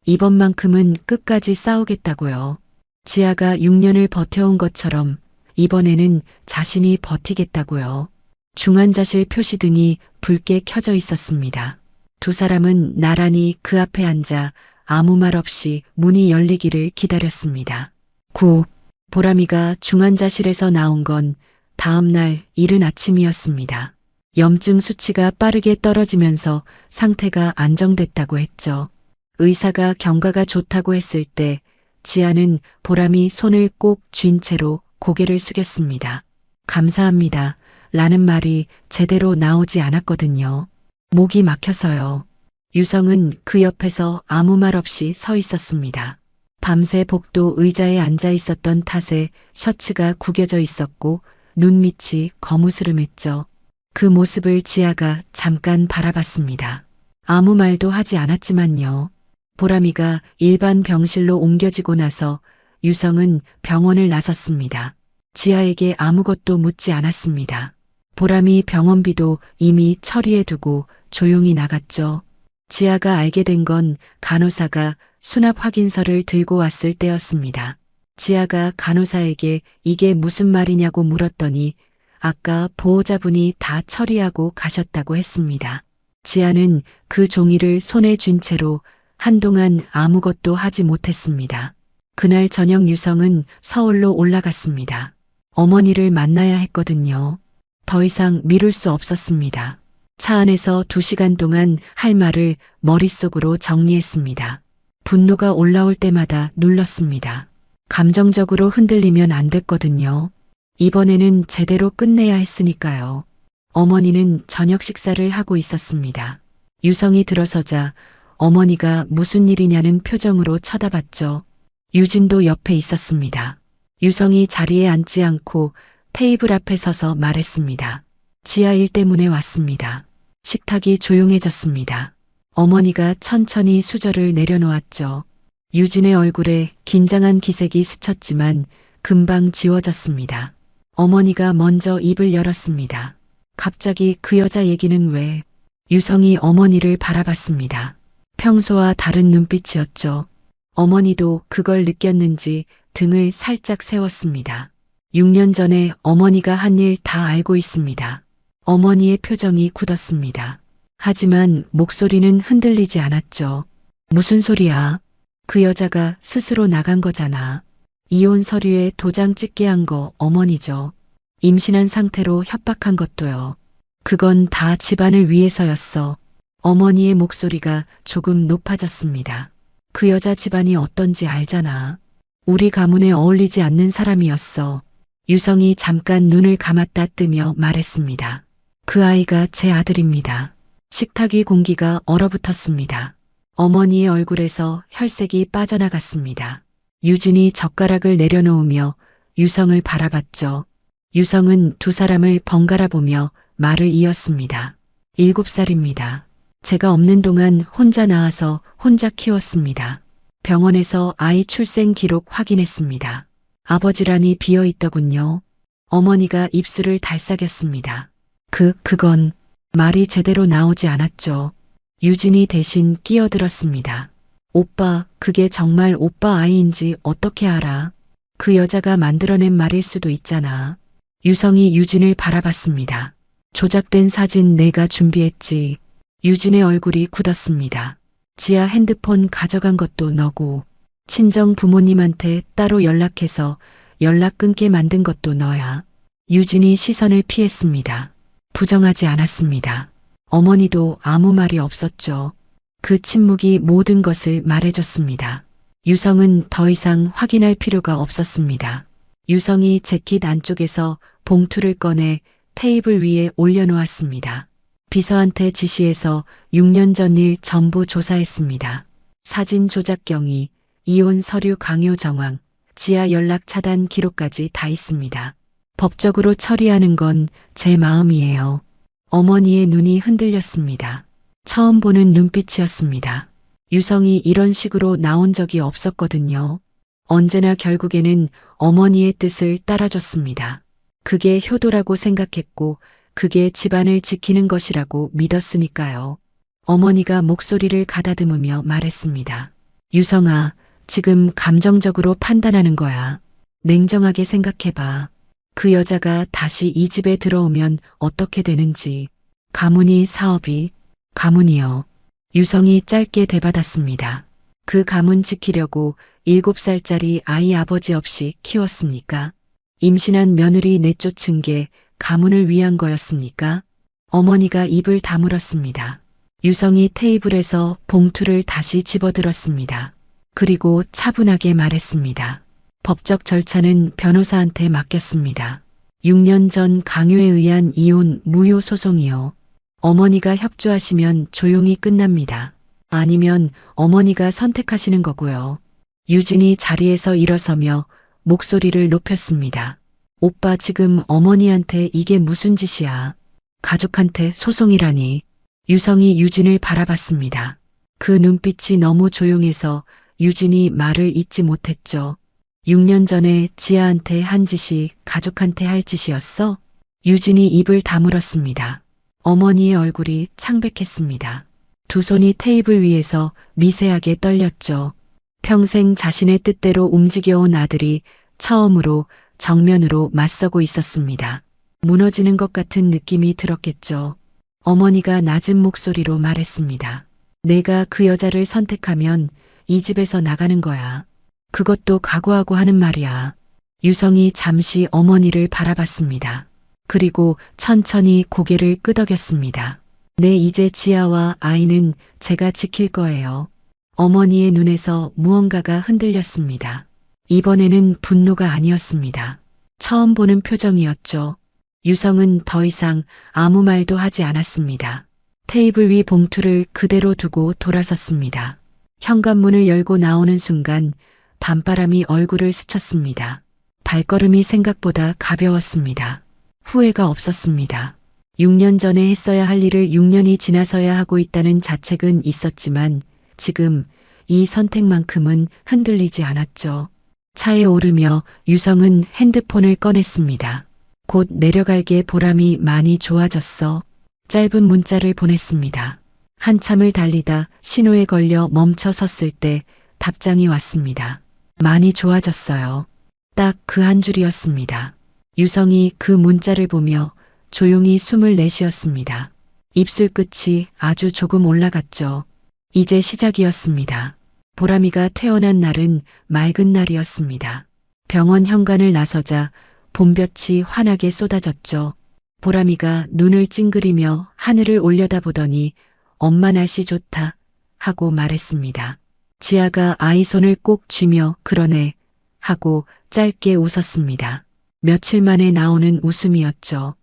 S2: 이번만큼은 끝까지 싸우겠다고요. 지아가 6년을 버텨온 것처럼 이번에는 자신이 버티겠다고요. 중환자실 표시등이 붉게 켜져 있었습니다. 두 사람은 나란히 그 앞에 앉아 아무 말 없이 문이 열리기를 기다렸습니다. 보람이가 중환자실에서 나온 건 다음 날 이른 아침이었습니다. 염증 수치가 빠르게 떨어지면서 상태가 안정됐다고 했죠. 의사가 경과가 좋다고 했을 때 지아는 보람이 손을 꼭 쥔 채로 고개를 숙였습니다. 감사합니다. 라는 말이 제대로 나오지 않았거든요. 목이 막혀서요. 유성은 그 옆에서 아무 말 없이 서 있었습니다. 밤새 복도 의자에 앉아 있었던 탓에 셔츠가 구겨져 있었고 눈밑이 거무스름했죠. 그 모습을 지아가 잠깐 바라봤습니다. 아무 말도 하지 않았지만요. 보람이가 일반 병실로 옮겨지고 나서 유성은 병원을 나섰습니다. 지아에게 아무것도 묻지 않았습니다. 보람이 병원비도 이미 처리해두고 조용히 나갔죠. 지아가 알게 된 건 간호사가 수납 확인서를 들고 왔을 때였습니다. 지아가 간호사에게 이게 무슨 말이냐고 물었더니 아까 보호자분이 다 처리하고 가셨다고 했습니다. 지아는 그 종이를 손에 쥔 채로 한동안 아무것도 하지 못했습니다. 그날 저녁 유성은 서울로 올라갔습니다. 어머니를 만나야 했거든요. 더 이상 미룰 수 없었습니다. 차 안에서 2시간 동안 할 말을 머릿속으로 정리했습니다. 분노가 올라올 때마다 눌렀습니다. 감정적으로 흔들리면 안 됐거든요. 이번에는 제대로 끝내야 했으니까요. 어머니는 저녁 식사를 하고 있었습니다. 유성이 들어서자 어머니가 무슨 일이냐는 표정으로 쳐다봤죠. 유진도 옆에 있었습니다. 유성이 자리에 앉지 않고 테이블 앞에 서서 말했습니다. 지아 일 때문에 왔습니다. 식탁이 조용해졌습니다. 어머니가 천천히 수저를 내려놓았죠. 유진의 얼굴에 긴장한 기색이 스쳤지만 금방 지워졌습니다. 어머니가 먼저 입을 열었습니다. 갑자기 그 여자 얘기는 왜? 유성이 어머니를 바라봤습니다. 평소와 다른 눈빛이었죠. 어머니도 그걸 느꼈는지 등을 살짝 세웠습니다. 6년 전에 어머니가 한 일 다 알고 있습니다. 어머니의 표정이 굳었습니다. 하지만 목소리는 흔들리지 않았죠. 무슨 소리야? 그 여자가 스스로 나간 거잖아. 이혼 서류에 도장 찍게 한 거 어머니죠. 임신한 상태로 협박한 것도요. 그건 다 집안을 위해서였어. 어머니의 목소리가 조금 높아졌습니다. 그 여자 집안이 어떤지 알잖아. 우리 가문에 어울리지 않는 사람이었어. 유성이 잠깐 눈을 감았다 뜨며 말했습니다. 그 아이가 제 아들입니다. 식탁 위 공기가 얼어붙었습니다. 어머니의 얼굴에서 혈색이 빠져나갔습니다. 유진이 젓가락을 내려놓으며 유성을 바라봤죠. 유성은 두 사람을 번갈아 보며 말을 이었습니다. 7살입니다. 제가 없는 동안 혼자 낳아서 혼자 키웠습니다. 병원에서 아이 출생 기록 확인했습니다. 아버지란이 비어 있더군요. 어머니가 입술을 달싹였습니다. 그건 말이 제대로 나오지 않았죠. 유진이 대신 끼어들었습니다. 오빠, 그게 정말 오빠 아이인지 어떻게 알아? 그 여자가 만들어낸 말일 수도 있잖아. 유성이 유진을 바라봤습니다. 조작된 사진 내가 준비했지. 유진의 얼굴이 굳었습니다. 지아 핸드폰 가져간 것도 너고, 친정 부모님한테 따로 연락해서 연락 끊게 만든 것도 너야. 유진이 시선을 피했습니다. 부정하지 않았습니다. 어머니도 아무 말이 없었죠. 그 침묵이 모든 것을 말해줬습니다. 유성은 더 이상 확인할 필요가 없었습니다. 유성이 재킷 안쪽에서 봉투를 꺼내 테이블 위에 올려놓았습니다. 비서한테 지시해서 6년 전 일 전부 조사했습니다. 사진 조작 경위, 이혼 서류 강요 정황, 지하 연락 차단 기록까지 다 있습니다. 법적으로 처리하는 건 제 마음이에요. 어머니의 눈이 흔들렸습니다. 처음 보는 눈빛이었습니다. 유성이 이런 식으로 나온 적이 없었거든요. 언제나 결국에는 어머니의 뜻을 따라줬습니다. 그게 효도라고 생각했고 그게 집안을 지키는 것이라고 믿었으니까요. 어머니가 목소리를 가다듬으며 말했습니다. 유성아, 지금 감정적으로 판단하는 거야. 냉정하게 생각해봐. 그 여자가 다시 이 집에 들어오면 어떻게 되는지. 가문이 사업이, 가문이요. 유성이 짧게 되받았습니다. 그 가문 지키려고 7살짜리 아이 아버지 없이 키웠습니까? 임신한 며느리 내쫓은 게 가문을 위한 거였습니까? 어머니가 입을 다물었습니다. 유성이 테이블에서 봉투를 다시 집어들었습니다. 그리고 차분하게 말했습니다. 법적 절차는 변호사한테 맡겼습니다. 6년 전 강요에 의한 이혼 무효 소송이요. 어머니가 협조하시면 조용히 끝납니다. 아니면 어머니가 선택하시는 거고요. 유진이 자리에서 일어서며 목소리를 높였습니다. 오빠 지금 어머니한테 이게 무슨 짓이야. 가족한테 소송이라니. 유성이 유진을 바라봤습니다. 그 눈빛이 너무 조용해서 유진이 말을 잇지 못했죠. 6년 전에 지아한테 한 짓이 가족한테 할 짓이었어? 유진이 입을 다물었습니다. 어머니의 얼굴이 창백했습니다. 두 손이 테이블 위에서 미세하게 떨렸죠. 평생 자신의 뜻대로 움직여온 아들이 처음으로 정면으로 맞서고 있었습니다. 무너지는 것 같은 느낌이 들었겠죠. 어머니가 낮은 목소리로 말했습니다. 내가 그 여자를 선택하면 이 집에서 나가는 거야. 그것도 각오하고 하는 말이야. 유성이 잠시 어머니를 바라봤습니다. 그리고 천천히 고개를 끄덕였습니다. 네, 이제 지아와 아이는 제가 지킬 거예요. 어머니의 눈에서 무언가가 흔들렸습니다. 이번에는 분노가 아니었습니다. 처음 보는 표정이었죠. 유성은 더 이상 아무 말도 하지 않았습니다. 테이블 위 봉투를 그대로 두고 돌아섰습니다. 현관문을 열고 나오는 순간 밤바람이 얼굴을 스쳤습니다. 발걸음이 생각보다 가벼웠습니다. 후회가 없었습니다. 6년 전에 했어야 할 일을 6년이 지나서야 하고 있다는 자책은 있었지만 지금 이 선택만큼은 흔들리지 않았죠. 차에 오르며 유성은 핸드폰을 꺼냈습니다. 곧 내려갈게 보람이 많이 좋아졌어. 짧은 문자를 보냈습니다. 한참을 달리다 신호에 걸려 멈춰 섰을 때 답장이 왔습니다. 많이 좋아졌어요. 딱 그 한 줄이었습니다. 유성이 그 문자를 보며 조용히 숨을 내쉬었습니다. 입술 끝이 아주 조금 올라갔죠. 이제 시작이었습니다. 보람이가 태어난 날은 맑은 날이었습니다. 병원 현관을 나서자 봄볕이 환하게 쏟아졌죠. 보람이가 눈을 찡그리며 하늘을 올려다보더니 엄마 날씨 좋다 하고 말했습니다. 지아가 아이 손을 꼭 쥐며 그러네 하고 짧게 웃었습니다. 며칠 만에 나오는 웃음이었죠.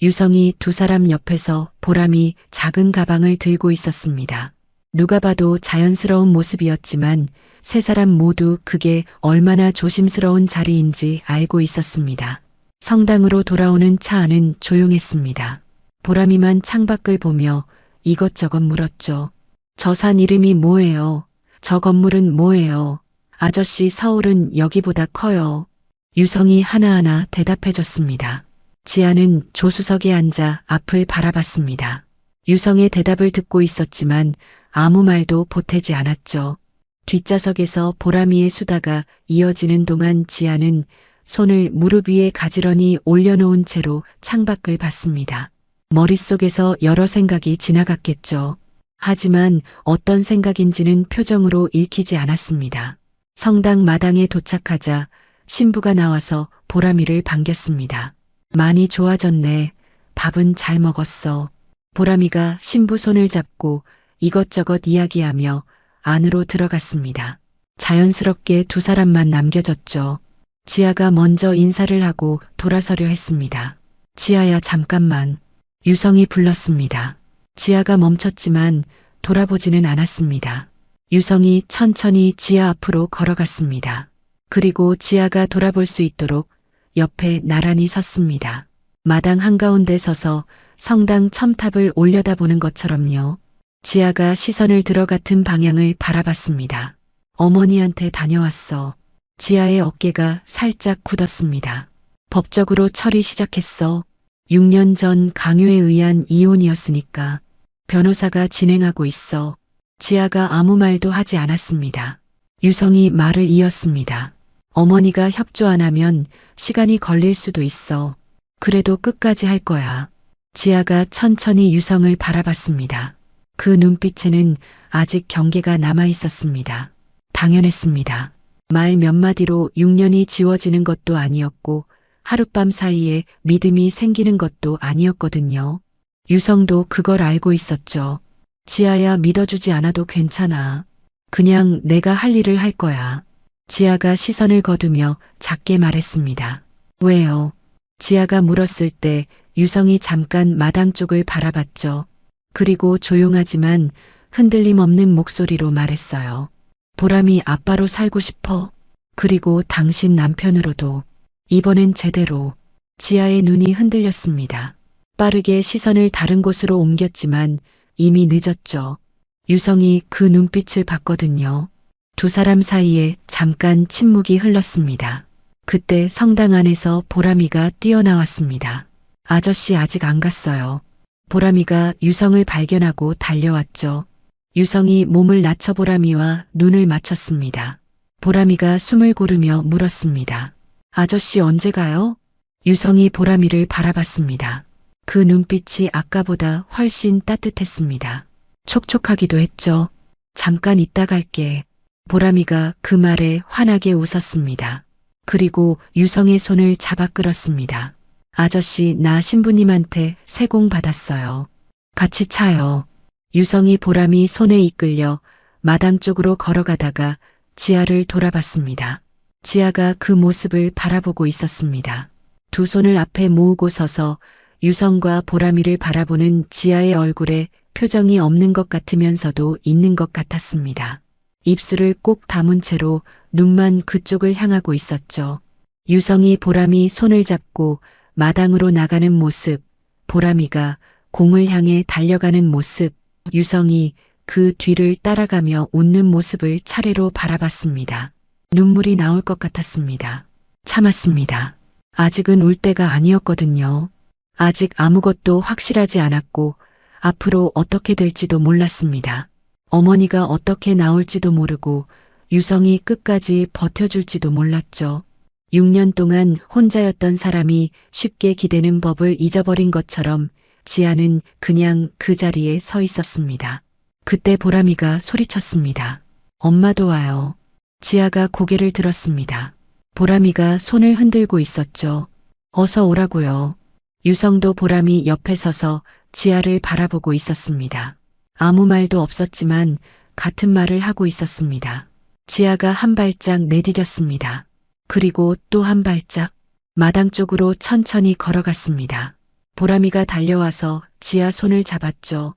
S2: 유성이 두 사람 옆에서 보람이 작은 가방을 들고 있었습니다. 누가 봐도 자연스러운 모습이었지만 세 사람 모두 그게 얼마나 조심스러운 자리인지 알고 있었습니다. 성당으로 돌아오는 차 안은 조용했습니다. 보람이만 창밖을 보며 이것저것 물었죠. 저 산 이름이 뭐예요? 저 건물은 뭐예요? 아저씨 서울은 여기보다 커요. 유성이 하나하나 대답해줬습니다. 지아는 조수석에 앉아 앞을 바라봤습니다. 유성의 대답을 듣고 있었지만 아무 말도 보태지 않았죠. 뒷좌석에서 보람이의 수다가 이어지는 동안 지아는 손을 무릎 위에 가지런히 올려놓은 채로 창밖을 봤습니다. 머릿속에서 여러 생각이 지나갔겠죠. 하지만 어떤 생각인지는 표정으로 읽히지 않았습니다. 성당 마당에 도착하자 신부가 나와서 보람이를 반겼습니다. 많이 좋아졌네. 밥은 잘 먹었어. 보람이가 신부 손을 잡고 이것저것 이야기하며 안으로 들어갔습니다. 자연스럽게 두 사람만 남겨졌죠. 지아가 먼저 인사를 하고 돌아서려 했습니다. 지아야 잠깐만. 유성이 불렀습니다. 지아가 멈췄지만 돌아보지는 않았습니다. 유성이 천천히 지아 앞으로 걸어갔습니다. 그리고 지아가 돌아볼 수 있도록 옆에 나란히 섰습니다. 마당 한가운데 서서 성당 첨탑을 올려다보는 것처럼요. 지아가 시선을 들어갔은 방향을 바라봤습니다. 어머니한테 다녀왔어. 지아의 어깨가 살짝 굳었습니다. 법적으로 처리 시작했어. 6년 전 강요에 의한 이혼이었으니까. 변호사가 진행하고 있어. 지아가 아무 말도 하지 않았습니다. 유성이 말을 이었습니다. 어머니가 협조 안 하면 시간이 걸릴 수도 있어. 그래도 끝까지 할 거야. 지아가 천천히 유성을 바라봤습니다. 그 눈빛에는 아직 경계가 남아 있었습니다. 당연했습니다. 말 몇 마디로 6년이 지워지는 것도 아니었고 하룻밤 사이에 믿음이 생기는 것도 아니었거든요. 유성도 그걸 알고 있었죠. 지아야, 믿어주지 않아도 괜찮아. 그냥 내가 할 일을 할 거야. 지아가 시선을 거두며 작게 말했습니다. 왜요? 지아가 물었을 때 유성이 잠깐 마당 쪽을 바라봤죠. 그리고 조용하지만 흔들림 없는 목소리로 말했어요. 보람이 아빠로 살고 싶어. 그리고 당신 남편으로도. 이번엔 제대로. 지아의 눈이 흔들렸습니다. 빠르게 시선을 다른 곳으로 옮겼지만 이미 늦었죠. 유성이 그 눈빛을 봤거든요. 두 사람 사이에 잠깐 침묵이 흘렀습니다. 그때 성당 안에서 보람이가 뛰어나왔습니다. 아저씨 아직 안 갔어요. 보람이가 유성을 발견하고 달려왔죠. 유성이 몸을 낮춰 보람이와 눈을 맞췄습니다. 보람이가 숨을 고르며 물었습니다. 아저씨 언제 가요? 유성이 보람이를 바라봤습니다. 그 눈빛이 아까보다 훨씬 따뜻했습니다. 촉촉하기도 했죠. 잠깐 있다 갈게. 보람이가 그 말에 환하게 웃었습니다. 그리고 유성의 손을 잡아 끌었습니다. 아저씨, 나 신부님한테 세공 받았어요. 같이 차요. 유성이 보람이 손에 이끌려 마당 쪽으로 걸어가다가 지아를 돌아봤습니다. 지아가 그 모습을 바라보고 있었습니다. 두 손을 앞에 모으고 서서 유성과 보람이를 바라보는 지아의 얼굴에 표정이 없는 것 같으면서도 있는 것 같았습니다. 입술을 꼭 다문 채로 눈만 그쪽을 향하고 있었죠. 유성이 보람이 손을 잡고 마당으로 나가는 모습, 보람이가 공을 향해 달려가는 모습, 유성이 그 뒤를 따라가며 웃는 모습을 차례로 바라봤습니다. 눈물이 나올 것 같았습니다. 참았습니다. 아직은 울 때가 아니었거든요. 아직 아무것도 확실하지 않았고 앞으로 어떻게 될지도 몰랐습니다. 어머니가 어떻게 나올지도 모르고 유성이 끝까지 버텨줄지도 몰랐죠. 6년 동안 혼자였던 사람이 쉽게 기대는 법을 잊어버린 것처럼 지아는 그냥 그 자리에 서 있었습니다. 그때 보람이가 소리쳤습니다. 엄마도 와요. 지아가 고개를 들었습니다. 보람이가 손을 흔들고 있었죠. 어서 오라고요. 유성도 보람이 옆에 서서 지아를 바라보고 있었습니다. 아무 말도 없었지만 같은 말을 하고 있었습니다. 지아가 한 발짝 내디뎠습니다. 그리고 또 한 발짝 마당 쪽으로 천천히 걸어갔습니다. 보람이가 달려와서 지아 손을 잡았죠.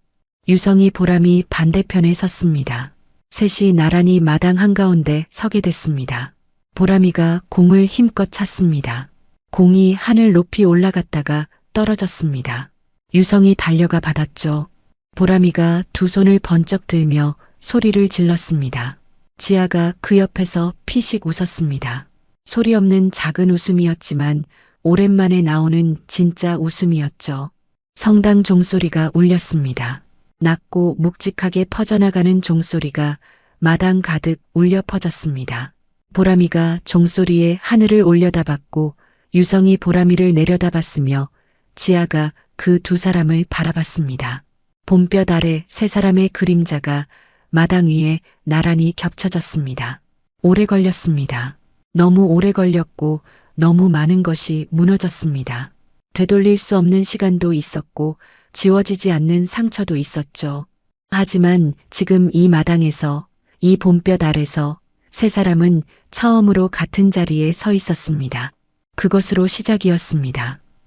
S2: 유성이 보람이 반대편에 섰습니다. 셋이 나란히 마당 한가운데 서게 됐습니다. 보람이가 공을 힘껏 찼습니다. 공이 하늘 높이 올라갔다가 떨어졌습니다. 유성이 달려가 받았죠. 보람이가 두 손을 번쩍 들며 소리를 질렀습니다. 지아가 그 옆에서 피식 웃었습니다. 소리 없는 작은 웃음이었지만 오랜만에 나오는 진짜 웃음이었죠. 성당 종소리가 울렸습니다. 낮고 묵직하게 퍼져나가는 종소리가 마당 가득 울려 퍼졌습니다. 보람이가 종소리에 하늘을 올려다봤고 유성이 보람이를 내려다봤으며 지아가 그 두 사람을 바라봤습니다. 봄볕 아래 세 사람의 그림자가 마당 위에 나란히 겹쳐졌습니다. 오래 걸렸습니다. 너무 오래 걸렸고 너무 많은 것이 무너졌습니다. 되돌릴 수 없는 시간도 있었고 지워지지 않는 상처도 있었죠. 하지만 지금 이 마당에서, 이 봄볕 아래서 세 사람은 처음으로 같은 자리에 서 있었습니다. 그것으로 시작이었습니다.